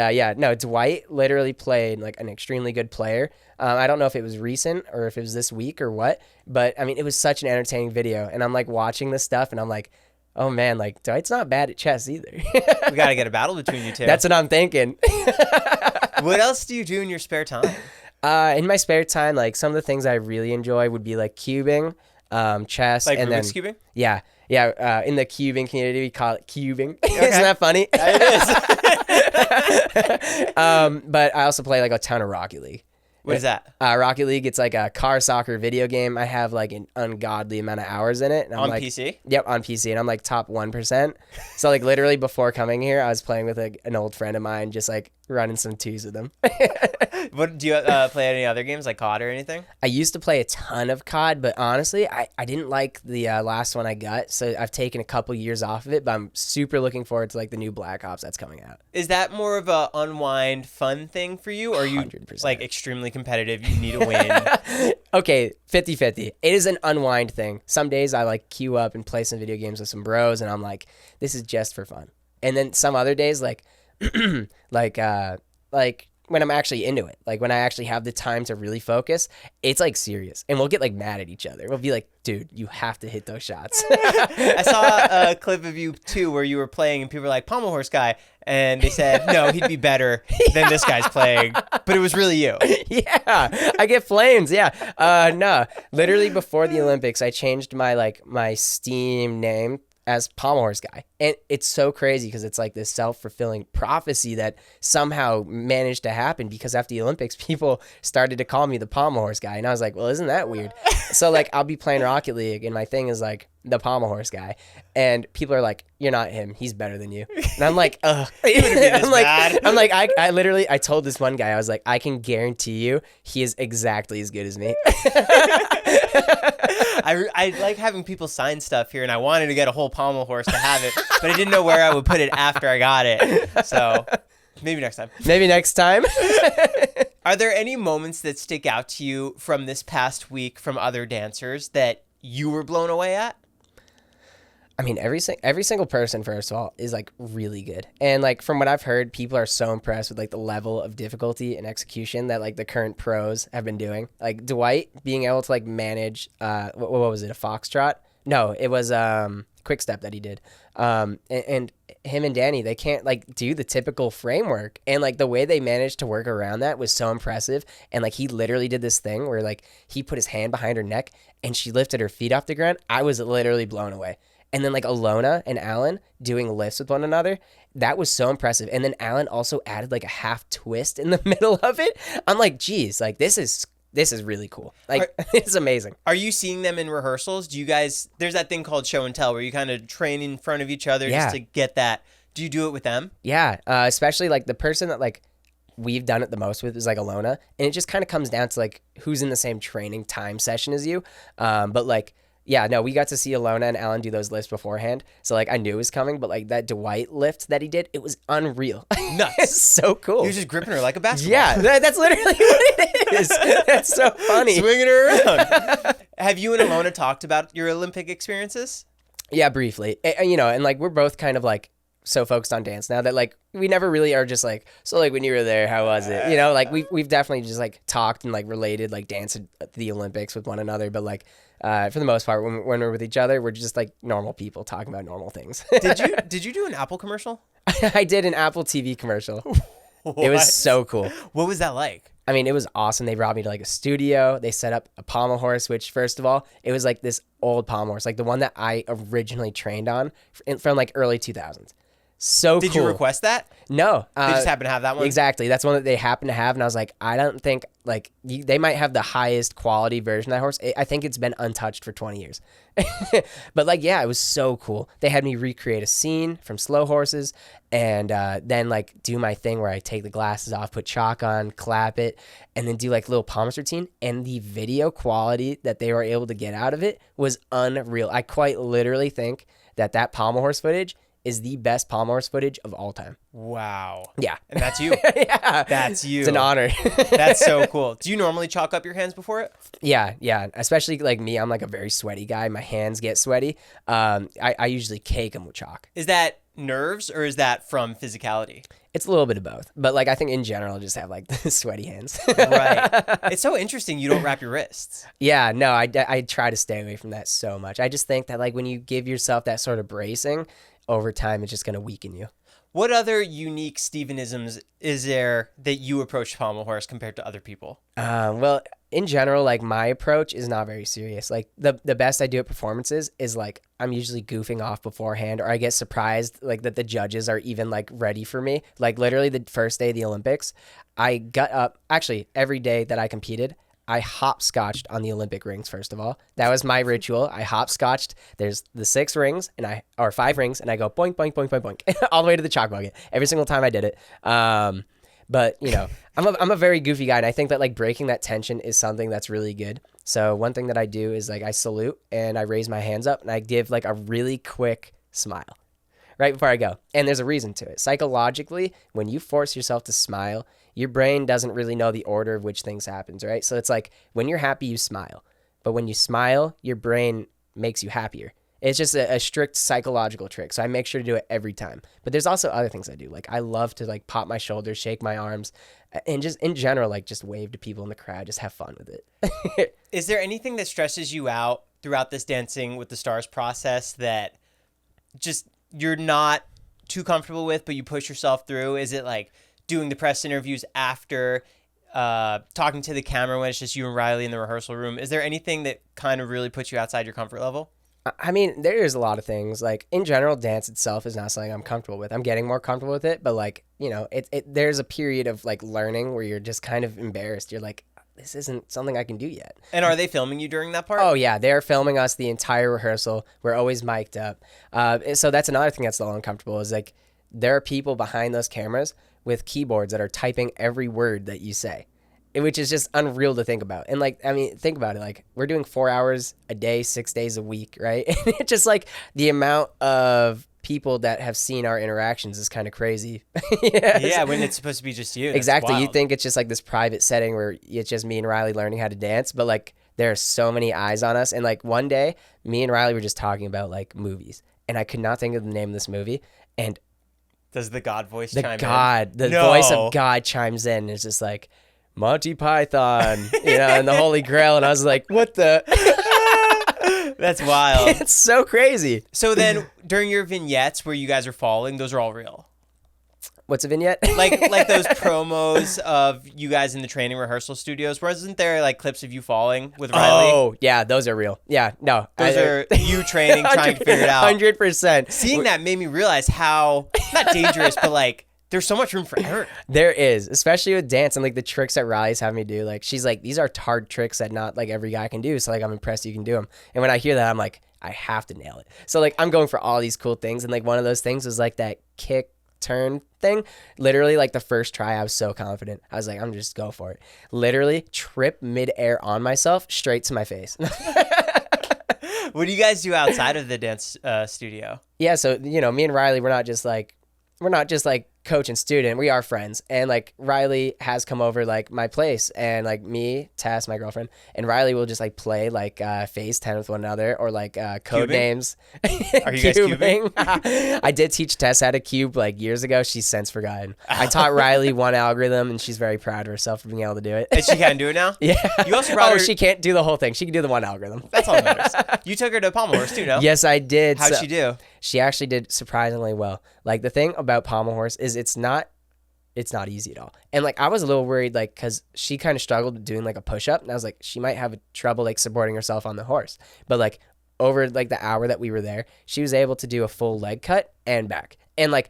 Dwight literally played like an extremely good player. I don't know if it was recent or if it was this week or what, but I mean, it was such an entertaining video. And I'm like watching this stuff and I'm like, oh man, like Dwight's not bad at chess either. We got to get a battle between you two. That's what I'm thinking. What else do you do in your spare time? In my spare time, like some of the things I really enjoy would be like cubing, chess, like and Rubik's then cubing? Yeah. In the cubing community, we call it cubing. Okay. Isn't that funny? It is. But I also play like a ton of Rocket League. What is that? Rocket League, it's like a car soccer video game. I have like an ungodly amount of hours in it. And I'm on like, PC? Yep, on PC. And I'm like top 1%. So like literally before coming here, I was playing with like an old friend of mine, just like running some twos with him. What do you play any other games like COD or anything? I used to play a ton of COD, but honestly, I didn't like the last one I got. So I've taken a couple years off of it, but I'm super looking forward to like the new Black Ops that's coming out. Is that more of a unwind fun thing for you? Or are you 100%. like extremely competitive? You need a win. Okay, 50-50. It is an unwind thing. Some days I like queue up and play some video games with some bros and I'm like, this is just for fun. And then some other days like like when I'm actually into it, like when I actually have the time to really focus, it's like serious. And we'll get like mad at each other. We'll be like, dude, you have to hit those shots. I saw a clip of you too where you were playing and people were like, Pommel Horse guy. And they said, no, he'd be better than this guy's playing. But it was really you. Yeah, I get flames. Yeah. No, literally before the Olympics, I changed my Steam name as Pommel Horse guy. And it's so crazy because it's like this self-fulfilling prophecy that somehow managed to happen because after the Olympics, people started to call me the Pommel Horse guy. And I was like, well, isn't that weird? So like I'll be playing Rocket League and my thing is like the Pommel Horse guy. And people are like, you're not him. He's better than you. And I'm like, ugh. I literally told this one guy, I was like, I can guarantee you he is exactly as good as me. I like having people sign stuff here, and I wanted to get a whole Pommel Horse to have it, but I didn't know where I would put it after I got it. So maybe next time. Maybe next time. Are there any moments that stick out to you from this past week from other dancers that you were blown away at? I mean, every single person, first of all, is like really good. And like from what I've heard, people are so impressed with like the level of difficulty and execution that like the current pros have been doing. Like Dwight being able to like manage, what was it, a foxtrot? No, it was quick step that he did. And him and Danny, they can't like do the typical framework. And like the way they managed to work around that was so impressive. And like he literally did this thing where like he put his hand behind her neck and she lifted her feet off the ground. I was literally blown away. And then like Alona and Alan doing lifts with one another, that was so impressive. And then Alan also added like a half twist in the middle of it. I'm like, geez, like this is really cool. Like it's amazing. Are you seeing them in rehearsals? Do you guys, there's that thing called show and tell where you kind of train in front of each other just to get that. Do you do it with them? Yeah, especially like the person that like we've done it the most with is like Alona. And it just kind of comes down to like who's in the same training time session as you. But like, yeah, no, we got to see Alona and Alan do those lifts beforehand. So, like, I knew it was coming, but, like, that Dwight lift that he did, it was unreal. Nuts. It's so cool. He was just gripping her like a basketball. Yeah, that's literally what it is. That's so funny. Swinging her around. Have you and Alona talked about your Olympic experiences? Yeah, briefly. And, you know, and, like, we're both kind of, like, so focused on dance now that like we never really are just like, so like when you were there, how was it? You know, like we've definitely just like talked and like related like dance at the Olympics with one another, but like for the most part when we're with each other, we're just like normal people talking about normal things. Did you do an Apple commercial? I did an Apple TV commercial. It was so cool. What was that like? I mean, it was awesome. They brought me to like a studio. They set up a Pommel Horse, which first of all, it was like this old Pommel Horse, like the one that I originally trained on from like early 2000s. So cool. Did you request that? No. They just happen to have that one? Exactly. That's one that they happen to have. And I was like, I don't think like they might have the highest quality version of that horse. I think it's been untouched for 20 years. But like, yeah, it was so cool. They had me recreate a scene from Slow Horses and then like do my thing where I take the glasses off, put chalk on, clap it, and then do like little Pommel Horse routine. And the video quality that they were able to get out of it was unreal. I quite literally think that Pommel Horse footage is the best Pommel Horse footage of all time. Wow. Yeah. And that's you. Yeah. That's you. It's an honor. That's so cool. Do you normally chalk up your hands before it? Yeah. Especially like me, I'm like a very sweaty guy. My hands get sweaty. I usually cake them with chalk. Is that nerves or is that from physicality? It's a little bit of both. But like I think in general, I just have like sweaty hands. Right. It's so interesting you don't wrap your wrists. Yeah. No, I try to stay away from that so much. I just think that like when you give yourself that sort of bracing, over time, it's just going to weaken you. What other unique Stephenisms is there that you approach Pommel Horse compared to other people? Well, in general, like my approach is not very serious. Like the best I do at performances is like I'm usually goofing off beforehand, or I get surprised like that the judges are even like ready for me. Like literally the first day of the Olympics, I got up. Actually, every day that I competed, I hopscotched on the Olympic rings, first of all. That was my ritual. I hopscotched. There's the 5 rings, and I go boink, boink, boink, boink, boink, all the way to the chalk bucket. Every single time I did it. But, you know, I'm a very goofy guy, and I think that, like, breaking that tension is something that's really good. So one thing that I do is, like, I salute, and I raise my hands up, and I give, like, a really quick smile right before I go. And there's a reason to it. Psychologically, when you force yourself to smile, your brain doesn't really know the order of which things happens, right? So it's like when you're happy, you smile. But when you smile, your brain makes you happier. It's just a strict psychological trick. So I make sure to do it every time. But there's also other things I do. Like I love to like pop my shoulders, shake my arms, and just in general, like just wave to people in the crowd, just have fun with it. Is there anything that stresses you out throughout this Dancing with the Stars process that just you're not too comfortable with, but you push yourself through? Is it like doing the press interviews after, talking to the camera when it's just you and Rylee in the rehearsal room? Is there anything that kind of really puts you outside your comfort level? I mean, there's a lot of things. Like in general, dance itself is not something I'm comfortable with. I'm getting more comfortable with it, but like, you know, there's a period of like learning where you're just kind of embarrassed. You're like, this isn't something I can do yet. And are they filming you during that part? Oh yeah, they're filming us the entire rehearsal. We're always mic'd up. So that's another thing that's a little uncomfortable is like there are people behind those cameras with keyboards that are typing every word that you say, which is just unreal to think about. And like, I mean, think about it. Like we're doing 4 hours a day, 6 days a week, right? And it's just like the amount of people that have seen our interactions is kind of crazy. Yeah, when it's supposed to be just you. Exactly. You think it's just like this private setting where it's just me and Rylee learning how to dance, but like there are so many eyes on us. And like one day, me and Rylee were just talking about like movies, and I could not think of the name of this movie. And does the God voice chime in? The voice of God chimes in, and it's just like Monty Python, you know, and the Holy Grail. And I was like, what the? That's wild. It's so crazy. So then during your vignettes where you guys are falling, those are all real? What's a vignette? like those promos of you guys in the training rehearsal studios. Wasn't there like clips of you falling with Rylee? Oh, yeah, those are real. Yeah, no. Those are you training, trying to figure it out. 100%. Seeing that made me realize how, not dangerous, but like, there's so much room for error. There is, especially with dance and like the tricks that Rylee's having me do. Like she's like, these are hard tricks that not like every guy can do. So like I'm impressed you can do them. And when I hear that, I'm like, I have to nail it. So like I'm going for all these cool things. And like one of those things was like that kick turn thing. Literally like the first try, I was so confident. I was like, I'm just go for it. Literally trip midair on myself straight to my face. What do you guys do outside of the dance studio? Yeah. So, you know, me and Rylee, we're not just like coach and student, we are friends, and like Rylee has come over like my place, and like me, Tess, my girlfriend, and Rylee will just like play like phase 10 with one another, or like code Cubing? names. Are you guys cubing? I did teach Tess how to cube like years ago. She's since forgotten. I taught Rylee one algorithm, and she's very proud of herself for being able to do it. And she can do it now? Yeah. You also brought her... she can't do the whole thing. She can do the one algorithm. That's all that matters. You took her to Pommel Horse too, no? Yes, I did. How'd she do? She actually did surprisingly well. Like the thing about Pommel Horse is it's not easy at all. And like I was a little worried, like, because she kind of struggled doing like a push-up, and I was like, she might have trouble like supporting herself on the horse. But like over like the hour that we were there, she was able to do a full leg cut and back. And like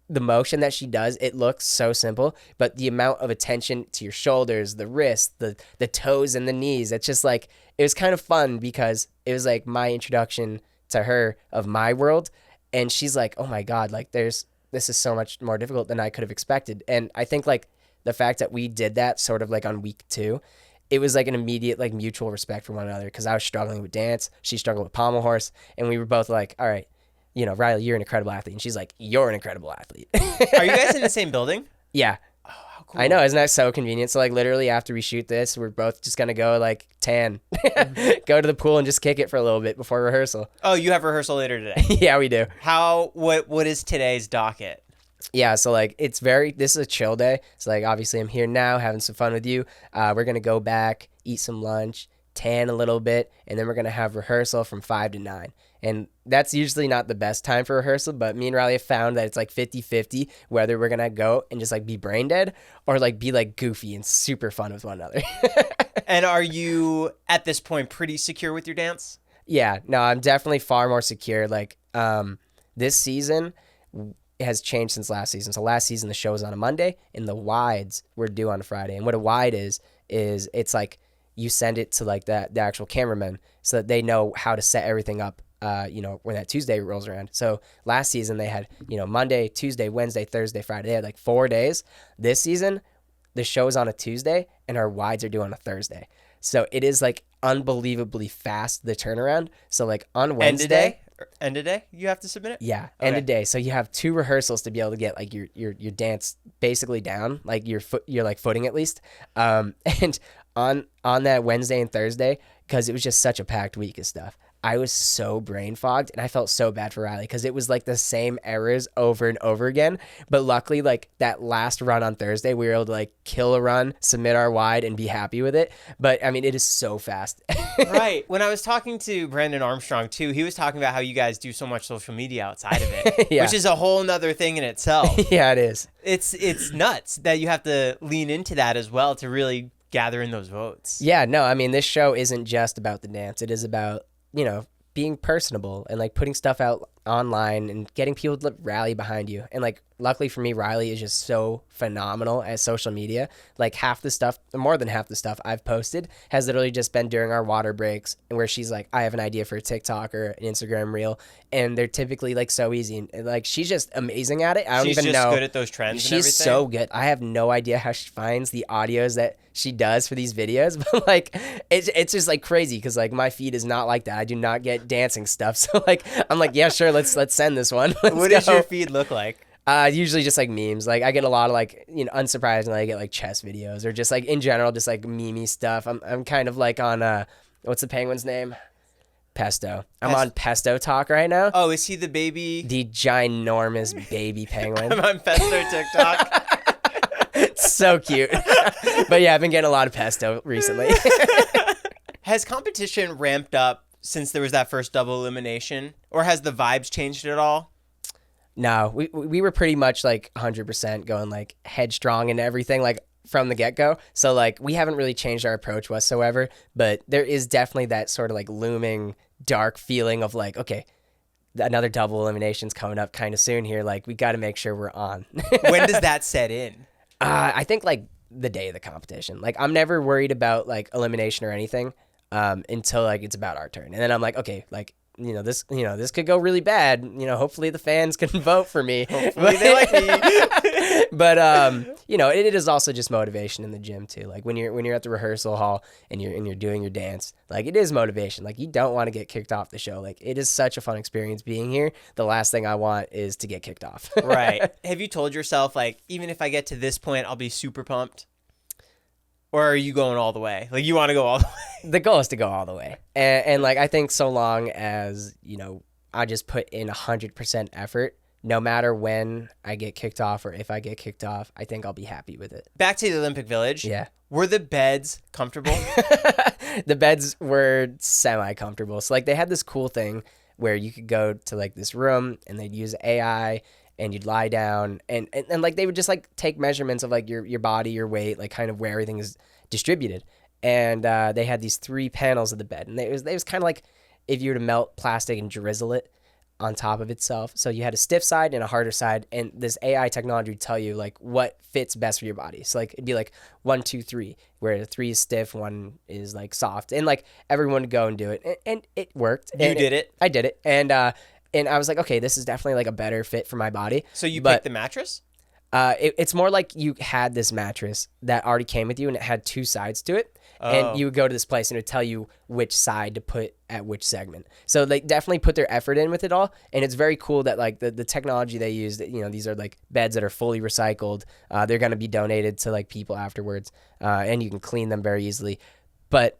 the motion that she does, it looks so simple, but the amount of attention to your shoulders, the wrists, the toes and the knees, it's just like, it was kind of fun because it was like my introduction to her of my world. And she's like, oh my God, like this is so much more difficult than I could have expected. And I think like the fact that we did that sort of like on week 2, it was like an immediate like mutual respect for one another, because I was struggling with dance, she struggled with Pommel Horse, and we were both like, all right, you know, Rylee, you're an incredible athlete. And she's like, you're an incredible athlete. Are you guys in the same building? Yeah. Oh, how cool. I know, isn't that so convenient? So like literally after we shoot this, we're both just gonna go like tan, go to the pool and just kick it for a little bit before rehearsal. Oh, you have rehearsal later today? Yeah, we do. What is today's docket? Yeah, so like this is a chill day. So like obviously I'm here now having some fun with you. We're gonna go back, eat some lunch, tan a little bit, and then we're gonna have rehearsal from 5 to 9. And that's usually not the best time for rehearsal, but me and Rylee have found that it's like 50-50 whether we're gonna go and just like be brain dead or like be like goofy and super fun with one another. And are you at this point pretty secure with your dance? Yeah, no, I'm definitely far more secure. Like this season has changed since last season. So last season the show was on a Monday and the wides were due on a Friday. And what a wide is it's like you send it to like the actual cameraman so that they know how to set everything up. When that Tuesday rolls around. So last season they had, Monday, Tuesday, Wednesday, Thursday, Friday. They had like 4 days. This season, the show's on a Tuesday and our wides are due on a Thursday. So it is like unbelievably fast, the turnaround. So like on Wednesday. End of day, you have to submit it? Yeah, end of day. So you have 2 rehearsals to be able to get like your dance basically down, like your footing at least. And on that Wednesday and Thursday, because it was just such a packed week of stuff, I was so brain fogged and I felt so bad for Rylee because it was like the same errors over and over again. But luckily, like that last run on Thursday, we were able to like kill a run, submit our wide, and be happy with it. But I mean, it is so fast. Right. When I was talking to Brandon Armstrong too, he was talking about how you guys do so much social media outside of it, Yeah. which is a whole nother thing in itself. Yeah, it is. It's nuts that you have to lean into that as well to really gather in those votes. Yeah, no, I mean, this show isn't just about the dance. It is about, being personable and like putting stuff out online and getting people to rally behind you. And like, luckily for me, Rylee is just so phenomenal at social media. Like more than half the stuff I've posted has literally just been during our water breaks, and where she's like, I have an idea for a TikTok or an Instagram reel. And they're typically like so easy. And like, she's just amazing at it. I don't even know. She's just good at those trends and everything. She's so good. I have no idea how she finds the audios that she does for these videos, but like, it's just like crazy. Cause like my feed is not like that. I do not get dancing stuff. So like, I'm like, yeah, sure. Let's send this one. What does your feed look like? Usually just like memes. Like I get a lot of like, unsurprisingly, I get like chess videos or just like in general, just like meme stuff. I'm kind of like on, what's the penguin's name? Pesto. I'm on Pesto Talk right now. Oh, is he the baby? The ginormous baby penguin. I'm on Pesto TikTok. It's so cute. But yeah, I've been getting a lot of Pesto recently. Has competition ramped up since there was that first double elimination, or has the vibes changed at all? No, we were pretty much like 100% going like headstrong and everything like from the get-go. So like we haven't really changed our approach whatsoever, but there is definitely that sort of like looming dark feeling of like, okay, another double elimination's coming up kind of soon here. Like we got to make sure we're on. When does that set in? I think like the day of the competition. Like I'm never worried about like elimination or anything until like it's about our turn. And then I'm like, okay, like this could go really bad. Hopefully the fans can vote for me. Hopefully they like me. But it is also just motivation in the gym too. Like when you're at the rehearsal hall and you're doing your dance, like it is motivation. Like you don't want to get kicked off the show. Like it is such a fun experience being here. The last thing I want is to get kicked off. Right. Have you told yourself, like, even if I get to this point, I'll be super pumped? Or are you going all the way? Like, you want to go all the way? The goal is to go all the way. And like, I think so long as, I just put in 100% effort, no matter when I get kicked off or if I get kicked off, I think I'll be happy with it. Back to the Olympic Village. Yeah. Were the beds comfortable? The beds were semi-comfortable. So like they had this cool thing where you could go to like this room and they'd use AI and you'd lie down and like they would just like take measurements of like your body, your weight, like kind of where everything is distributed. And they had these 3 panels of the bed, and it was kind of like if you were to melt plastic and drizzle it on top of itself. So you had a stiff side and a harder side, and this AI technology would tell you like what fits best for your body. So like it'd be like 1, 2, 3, where 3 is stiff, 1 is like soft, and like everyone would go and do it, and it worked. You did it? I did it, and I was like, okay, this is definitely like a better fit for my body. So you picked the mattress? It's more like you had this mattress that already came with you, and it had 2 sides to it. Oh. And you would go to this place and it would tell you which side to put at which segment. So they definitely put their effort in with it all. And it's very cool that like the technology they use, these are like beds that are fully recycled. They're going to be donated to like people afterwards. And you can clean them very easily. But,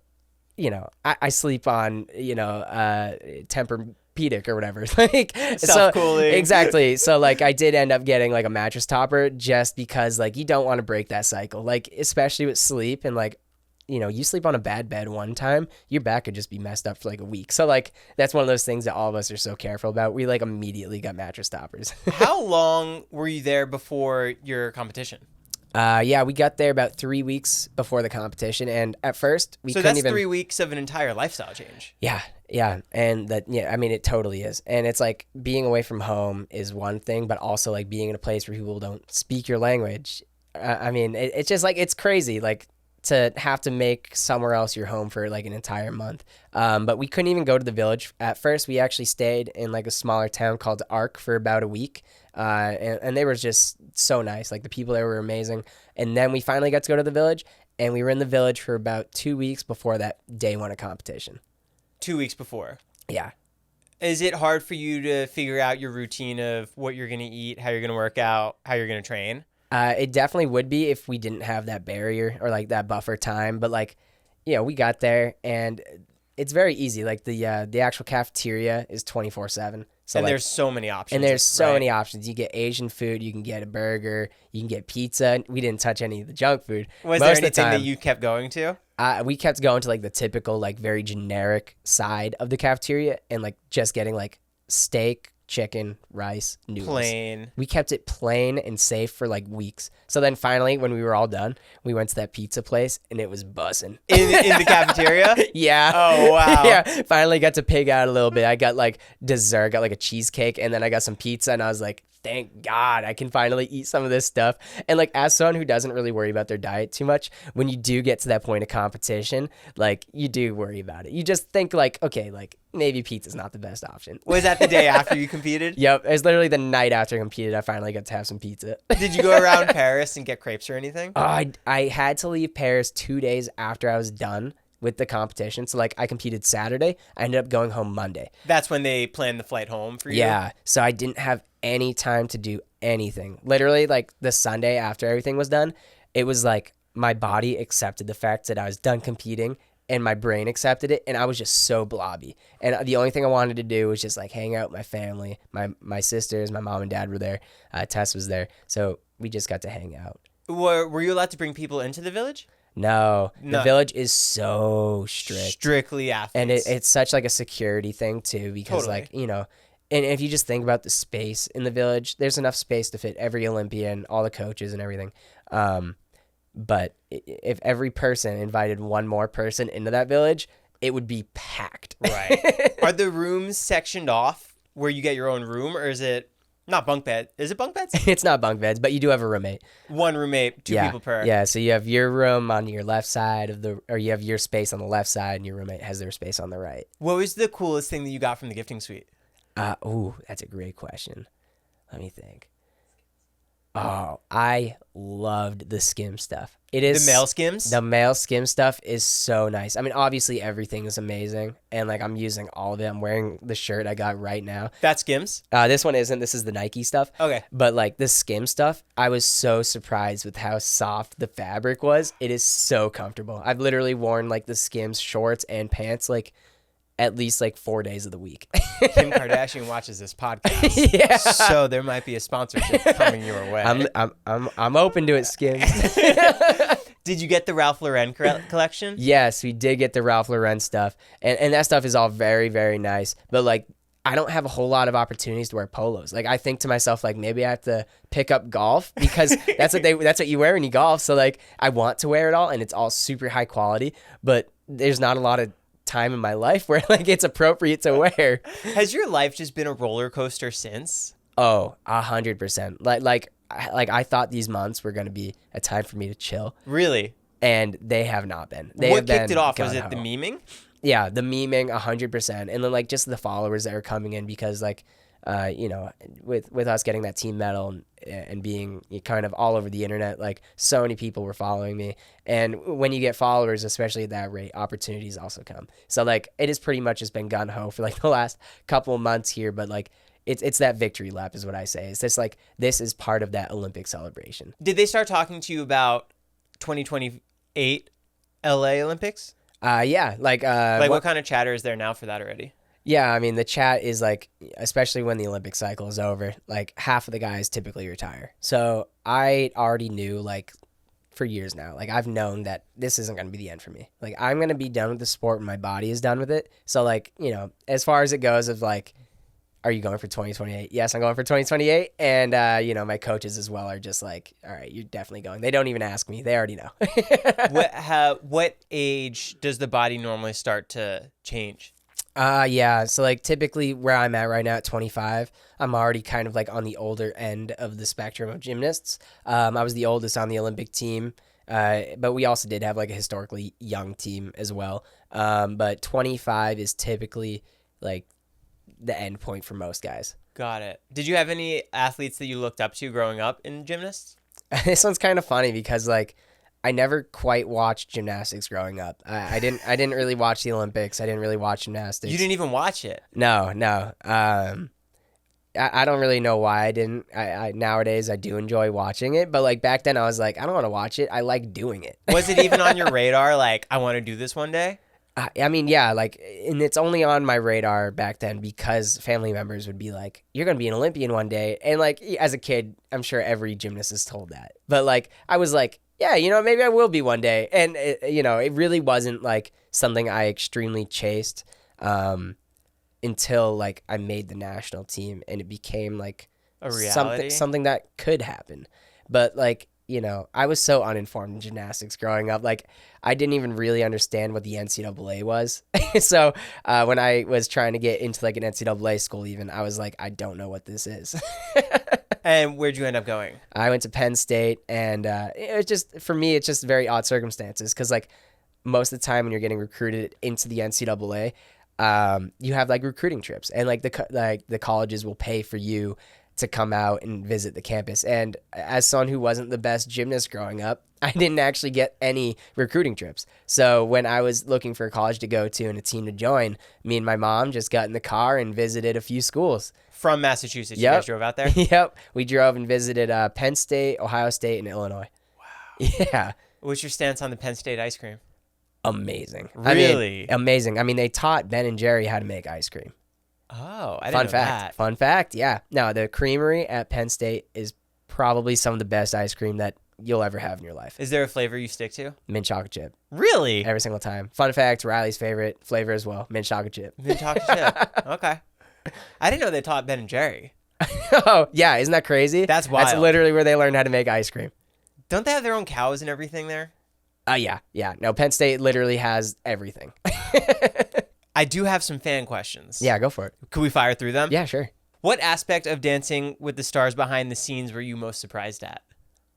I sleep on, Tempur-Pedic or whatever. Like self-cooling. So, exactly. So like I did end up getting like a mattress topper just because like you don't want to break that cycle. Like especially with sleep and like, you sleep on a bad bed one time, your back could just be messed up for like a week. So like that's one of those things that all of us are so careful about. We like immediately got mattress toppers. How long were you there before your competition? We got there about 3 weeks before the competition, and at first we couldn't even. So that's 3 weeks of an entire lifestyle change. Yeah, and it totally is. And it's like being away from home is one thing, but also like being in a place where people don't speak your language. It's just like it's crazy. Like to have to make somewhere else your home for like an entire month. But we couldn't even go to the village. At first, we actually stayed in like a smaller town called Arc for about a week. And they were just so nice. Like the people there were amazing. And then we finally got to go to the village, and we were in the village for about 2 weeks before that day 1 of competition. 2 weeks before? Yeah. Is it hard for you to figure out your routine of what you're going to eat, how you're going to work out, how you're going to train? It definitely would be if we didn't have that barrier or like that buffer time. But like, we got there and it's very easy. Like the actual cafeteria is 24/7. So and like, there's so many options. And there's so many options. You get Asian food, you can get a burger, you can get pizza. We didn't touch any of the junk food. Was there anything that you kept going to? We kept going to like the typical, like very generic side of the cafeteria and like just getting like steak, chicken, rice, noodles. Plain. We kept it plain and safe for like weeks. So then finally, when we were all done, we went to that pizza place and it was buzzing. In the cafeteria? Yeah. Oh, wow. Yeah. Finally got to pig out a little bit. I got like dessert, got like a cheesecake, and then I got some pizza, and I was like, thank God I can finally eat some of this stuff. And like as someone who doesn't really worry about their diet too much, when you do get to that point of competition, like you do worry about it. You just think like, okay, like maybe pizza's not the best option. Was that the day after you competed? Yep. It was literally the night after I competed. I finally got to have some pizza. Did you go around Paris and get crepes or anything? I had to leave Paris 2 days after I was done with the competition. So like I competed Saturday. I ended up going home Monday. That's when they planned the flight home for you? Yeah. So I didn't have any time to do anything. Literally like the Sunday after everything was done, it was like my body accepted the fact that I was done competing and my brain accepted it, and I was just so blobby. And the only thing I wanted to do was just like hang out with my family. My sisters, my mom and dad were there. Tess was there. So we just got to hang out. Were you allowed to bring people into the village? No. The village is so strict. Strictly athletes. And it's such like a security thing too, because like, and if you just think about the space in the village, there's enough space to fit every Olympian, all the coaches and everything. But if every person invited one more person into that village, it would be packed. Right. Are the rooms sectioned off where you get your own room, or is it Not bunk bed. Is it bunk beds? It's not bunk beds, but you do have a roommate. One roommate, two people per. Yeah, so you have your room on your left side or you have your space on the left side, and your roommate has their space on the right. What was the coolest thing that you got from the gifting suite? That's a great question. Let me think. Oh, I loved the skim stuff. It is the male skims. The male skim stuff is so nice. I mean, obviously everything is amazing, and like I'm using all of it. I'm wearing the shirt I got right now. That skims. This one isn't. This is the Nike stuff. Okay. But like the skim stuff, I was so surprised with how soft the fabric was. It is so comfortable. I've literally worn like the skims shorts and pants like at least like 4 days of the week. Kim Kardashian watches this podcast, yeah. So there might be a sponsorship coming your way. I'm open to it, Skims. Did you get the Ralph Lauren collection? Yes, we did get the Ralph Lauren stuff, and that stuff is all very, very nice. But like, I don't have a whole lot of opportunities to wear polos. Like, I think to myself, like, maybe I have to pick up golf because that's what you wear when you golf. So like, I want to wear it all, and it's all super high quality, but there's not a lot of time in my life where like it's appropriate to wear. Has your life just been a roller coaster since? Oh, 100%. Like I thought these months were going to be a time for me to chill. Really? And they have not been. What kicked it off? Was it the memeing? Yeah, the memeing 100%. And then like just the followers that are coming in because like, with us getting that team medal and being kind of all over the internet, like so many people were following me. And when you get followers, especially at that rate, opportunities also come. So like it has pretty much just been gun ho for like the last couple of months here. But like it's that victory lap is what I say. It's just like this is part of that Olympic celebration. Did they start talking to you about 2028 LA Olympics? Yeah. Like what kind of chatter is there now for that already? Yeah, I mean, the chat is like, especially when the Olympic cycle is over, like half of the guys typically retire. So I already knew like for years now, like I've known that this isn't going to be the end for me. Like I'm going to be done with the sport when my body is done with it. So like, as far as it goes of like, are you going for 2028? Yes, I'm going for 2028. And, my coaches as well are just like, all right, you're definitely going. They don't even ask me. They already know. What age does the body normally start to change? Yeah. So like typically where I'm at right now at 25, I'm already kind of like on the older end of the spectrum of gymnasts. I was the oldest on the Olympic team, but we also did have like a historically young team as well. But 25 is typically like the end point for most guys. Got it. Did you have any athletes that you looked up to growing up in gymnasts? This one's kind of funny because like I never quite watched gymnastics growing up. I didn't really watch the Olympics. I didn't really watch gymnastics. You didn't even watch it? No. I don't really know why I didn't. I nowadays I do enjoy watching it, but like back then I was like, I don't want to watch it. I like doing it. Was it even on your radar? Like, I want to do this one day? I mean, yeah, like, and it's only on my radar back then because family members would be like, you're going to be an Olympian one day. And like, as a kid, I'm sure every gymnast is told that. But like, I was like, yeah, maybe I will be one day. And, it really wasn't like something I extremely chased until like I made the national team and it became like a reality, something that could happen. But like, I was so uninformed in gymnastics growing up. Like, I didn't even really understand what the NCAA was. So when I was trying to get into like an NCAA school even, I was like, I don't know what this is. And where'd you end up going? I went to Penn State, and it was just, for me, it's just very odd circumstances because like most of the time when you're getting recruited into the NCAA, you have like recruiting trips, and like the colleges will pay for you to come out and visit the campus. And as someone who wasn't the best gymnast growing up, I didn't actually get any recruiting trips. So when I was looking for a college to go to and a team to join, me and my mom just got in the car and visited a few schools. From Massachusetts, Yep. You guys drove out there? Yep. We drove and visited Penn State, Ohio State, and Illinois. Wow. Yeah. What's your stance on the Penn State ice cream? Amazing. Really? Amazing. I mean, they taught Ben and Jerry how to make ice cream. Oh, I didn't know that. Fun fact, yeah. No, the creamery at Penn State is probably some of the best ice cream that you'll ever have in your life. Is there a flavor you stick to? Mint chocolate chip. Really? Every single time. Fun fact, Riley's favorite flavor as well, mint chocolate chip. Mint chocolate chip. Okay. I didn't know they taught Ben and Jerry. Oh, yeah. Isn't that crazy? That's wild. That's literally where they learned how to make ice cream. Don't they have their own cows and everything there? Yeah. No, Penn State literally has everything. I do have some fan questions. Yeah, go for it. Could we fire through them? Yeah, sure. What aspect of Dancing with the Stars behind the scenes were you most surprised at?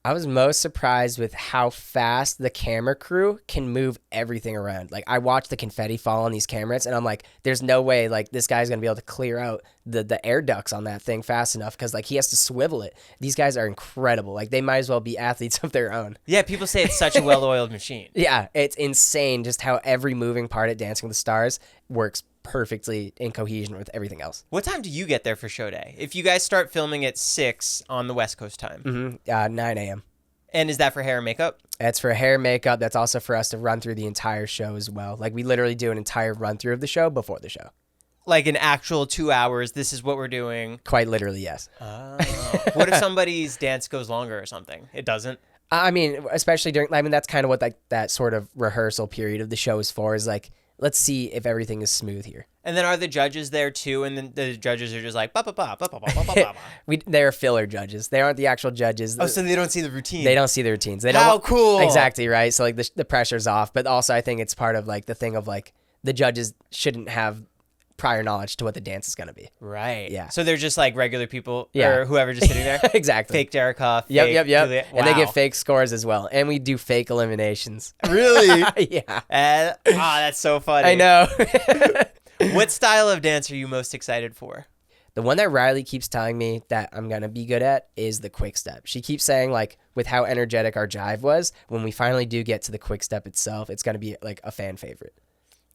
I was most surprised with how fast the camera crew can move everything around. Like, I watched the confetti fall on these cameras, and I'm like, there's no way, like, this guy's going to be able to clear out the air ducts on that thing fast enough because, like, he has to swivel it. These guys are incredible. Like, they might as well be athletes of their own. Yeah, people say it's such a well-oiled machine. Yeah, it's insane just how every moving part at Dancing with the Stars works perfectly in cohesion with everything else. What time do you get there for show day? If you guys start filming at 6 on the West Coast time. 9 a.m. And is that for hair and makeup? That's for hair and makeup. That's also for us to run through the entire show as well. Like, we literally do an entire run through of the show before the show. Like an actual 2 hours, this is what we're doing? Quite literally, yes. Oh. What if somebody's dance goes longer or something? It doesn't? I mean, especially that's kind of what that sort of rehearsal period of the show is for, is like, let's see if everything is smooth here. And then are the judges there too? And then the judges are just like, ba ba ba ba ba ba ba ba. They're filler judges. They aren't the actual judges. Oh, so they don't see the routine. They don't see the routines. They How don't, cool. Exactly, right? So, like, the pressure's off. But also, I think it's part of, like, the thing of, like, the judges shouldn't have prior knowledge to what the dance is going to be. Right. Yeah. So they're just like regular people Yeah. or whoever just sitting there? Exactly. Fake Derek Huff. Yep. Fake Julia. Wow. And they get fake scores as well. And we do fake eliminations. Really? Yeah. That's so funny. I know. What style of dance are you most excited for? The one that Rylee keeps telling me that I'm going to be good at is the quick step. She keeps saying, like, with how energetic our jive was, when we finally do get to the quick step itself, it's going to be, like, a fan favorite.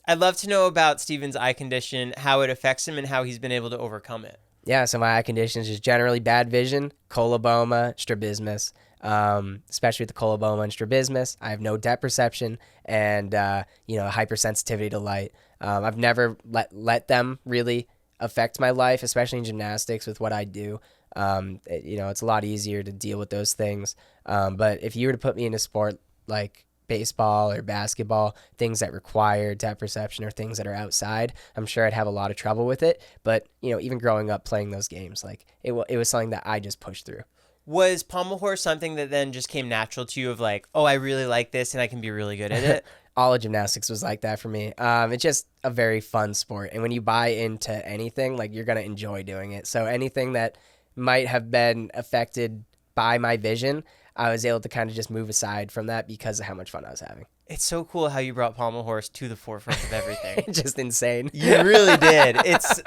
I'd love to know about Steven's eye condition, how it affects him, and how he's been able to overcome it. Yeah, so my eye condition is just generally bad vision, coloboma, strabismus, especially with the coloboma and strabismus. I have no depth perception and, hypersensitivity to light. I've never let them really affect my life, especially in gymnastics with what I do. It's a lot easier to deal with those things. But if you were to put me in a sport like baseball or basketball, things that require depth perception or things that are outside, I'm sure I'd have a lot of trouble with it. But, even growing up playing those games, like it was something that I just pushed through. Was Pommel Horse something that then just came natural to you of like, oh, I really like this and I can be really good at it? All of gymnastics was like that for me. It's just a very fun sport. And when you buy into anything, like, you're going to enjoy doing it. So anything that might have been affected by my vision, I was able to kind of just move aside from that because of how much fun I was having. It's so cool how you brought Pommel Horse to the forefront of everything. Just insane. You really did. It's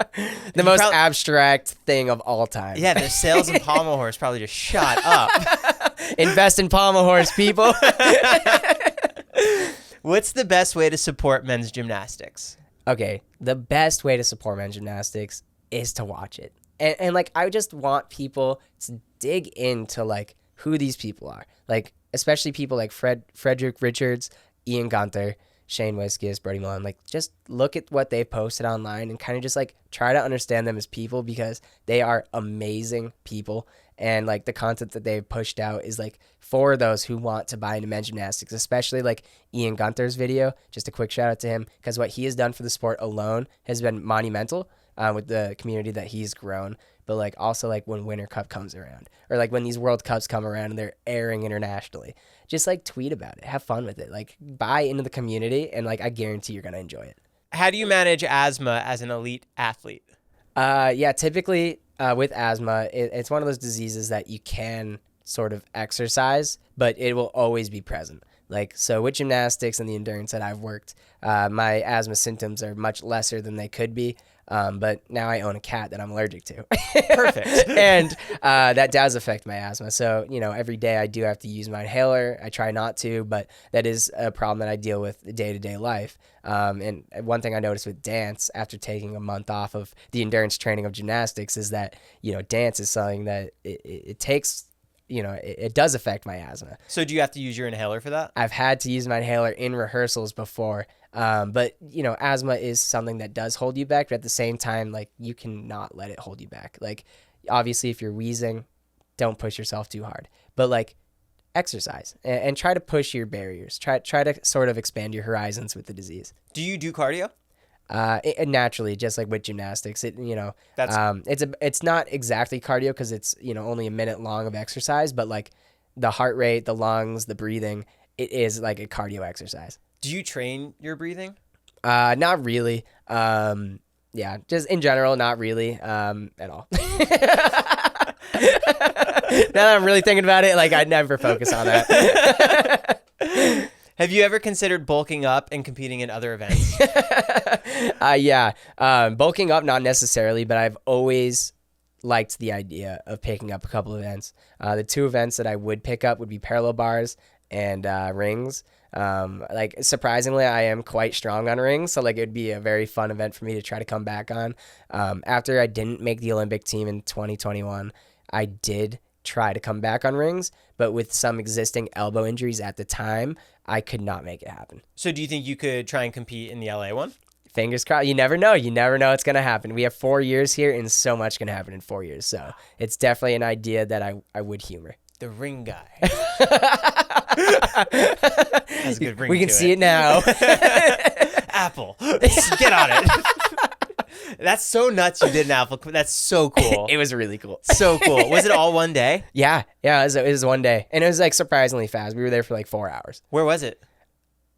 the most abstract thing of all time. Yeah, the sales in Pommel Horse probably just shot up. Invest in Pommel Horse, people. What's the best way to support men's gymnastics? Okay, the best way to support men's gymnastics is to watch it. And like, I just want people to dig into, like, who these people are. Like, especially people like Frederick Richards, Ian Gunther, Shane Wiskis, Brody Mullen. Like, just look at what they've posted online and kind of just, like, try to understand them as people because they are amazing people. And, like, the content that they've pushed out is, like, for those who want to buy into men's gymnastics, especially, like, Ian Gunther's video. Just a quick shout out to him because what he has done for the sport alone has been monumental with the community that he's grown. But, like, also, like, when Winter Cup comes around or, like, when these World Cups come around and they're airing internationally, just, like, tweet about it. Have fun with it. Like, buy into the community and, like, I guarantee you're going to enjoy it. How do you manage asthma as an elite athlete? Typically with asthma, it's one of those diseases that you can sort of exercise, but it will always be present. Like, so with gymnastics and the endurance that I've worked, my asthma symptoms are much lesser than they could be. But now I own a cat that I'm allergic to. Perfect. And that does affect my asthma. So, every day I do have to use my inhaler. I try not to, but that is a problem that I deal with day-to-day life. And one thing I noticed with dance after taking a month off of the endurance training of gymnastics is that, dance is something that it takes, it does affect my asthma. So do you have to use your inhaler for that? I've had to use my inhaler in rehearsals before. But asthma is something that does hold you back, but at the same time, like, you cannot let it hold you back. Like, obviously if you're wheezing, don't push yourself too hard, but, like, exercise and try to push your barriers. Try to sort of expand your horizons with the disease. Do you do cardio? It naturally, just like with gymnastics, it's not exactly cardio because it's, only a minute long of exercise, but, like, the heart rate, the lungs, the breathing, it is like a cardio exercise. Do you train your breathing? Not really. Yeah, just in general, not really at all. Now that I'm really thinking about it, like I'd never focus on that. Have you ever considered bulking up and competing in other events? Yeah, bulking up, not necessarily, but I've always liked the idea of picking up a couple events. The 2 events that I would pick up would be parallel bars and rings. Like surprisingly, I am quite strong on rings, so like it would be a very fun event for me to try to come back on. After I didn't make the Olympic team in 2021, I did try to come back on rings, but with some existing elbow injuries at the time, I could not make it happen. So do you think you could try and compete in the LA one? Fingers crossed. You never know. You never know what's going to happen. We have 4 years here, and so much can happen in 4 years. So it's definitely an idea that I would humor. The ring guy. That's a good ring. We can see it now. Apple. Get on it. That's so nuts you did an apple. That's so cool. It was really cool. So cool. Was it all one day? Yeah. It was one day. And it was like surprisingly fast. We were there for like 4 hours. Where was it?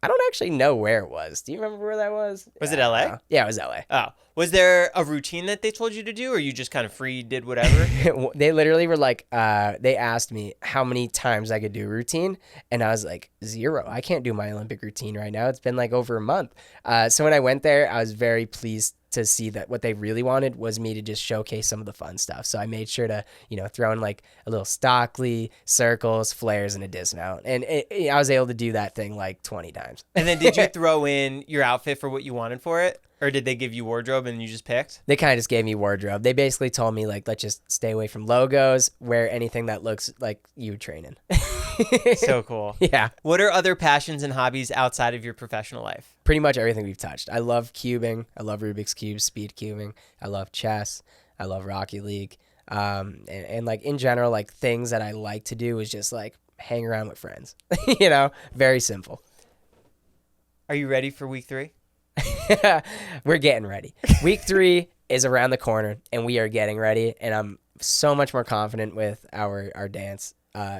I don't actually know where it was. Do you remember where that was? Was it LA? Yeah, it was LA. Oh. Was there a routine that they told you to do, or you just kind of free did whatever? They literally were like, they asked me how many times I could do routine. And I was like, 0. I can't do my Olympic routine right now. It's been like over a month. So when I went there, I was very pleased to see that what they really wanted was me to just showcase some of the fun stuff. So I made sure to, throw in like a little Stockley, circles, flares, and a dismount. And I was able to do that thing like 20 times. And then did you throw in your outfit for what you wanted for it? Or did they give you wardrobe and you just picked? They kind of just gave me wardrobe. They basically told me, like, let's just stay away from logos, wear anything that looks like you train in. So cool. Yeah. What are other passions and hobbies outside of your professional life? Pretty much everything we've touched. I love cubing. I love Rubik's Cube, speed cubing. I love chess. I love Rocket League. And like in general, like things that I like to do is just like hang around with friends. Very simple. Are you ready for week 3? We're getting ready. Week 3 is around the corner, and we are getting ready. And I'm so much more confident with our dance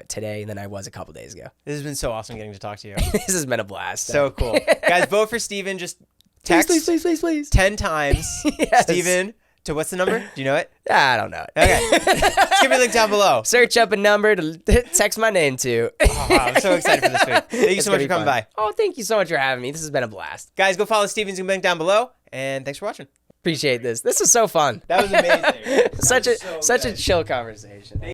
today than I was a couple days ago. This has been so awesome getting to talk to you. This has been a blast. So cool. Guys, vote for Steven. Just text please. 10 times. Yes. Steven, to what's the number? Do you know it? I don't know. Okay. Just give me a link down below. Search up a number to text my name to. Oh, wow, I'm so excited for this week. Thank you so much for coming by. Oh, thank you so much for having me. This has been a blast. Guys, go follow Steven's link down below, and thanks for watching. Appreciate this. This was so fun. That was amazing. Such a chill conversation.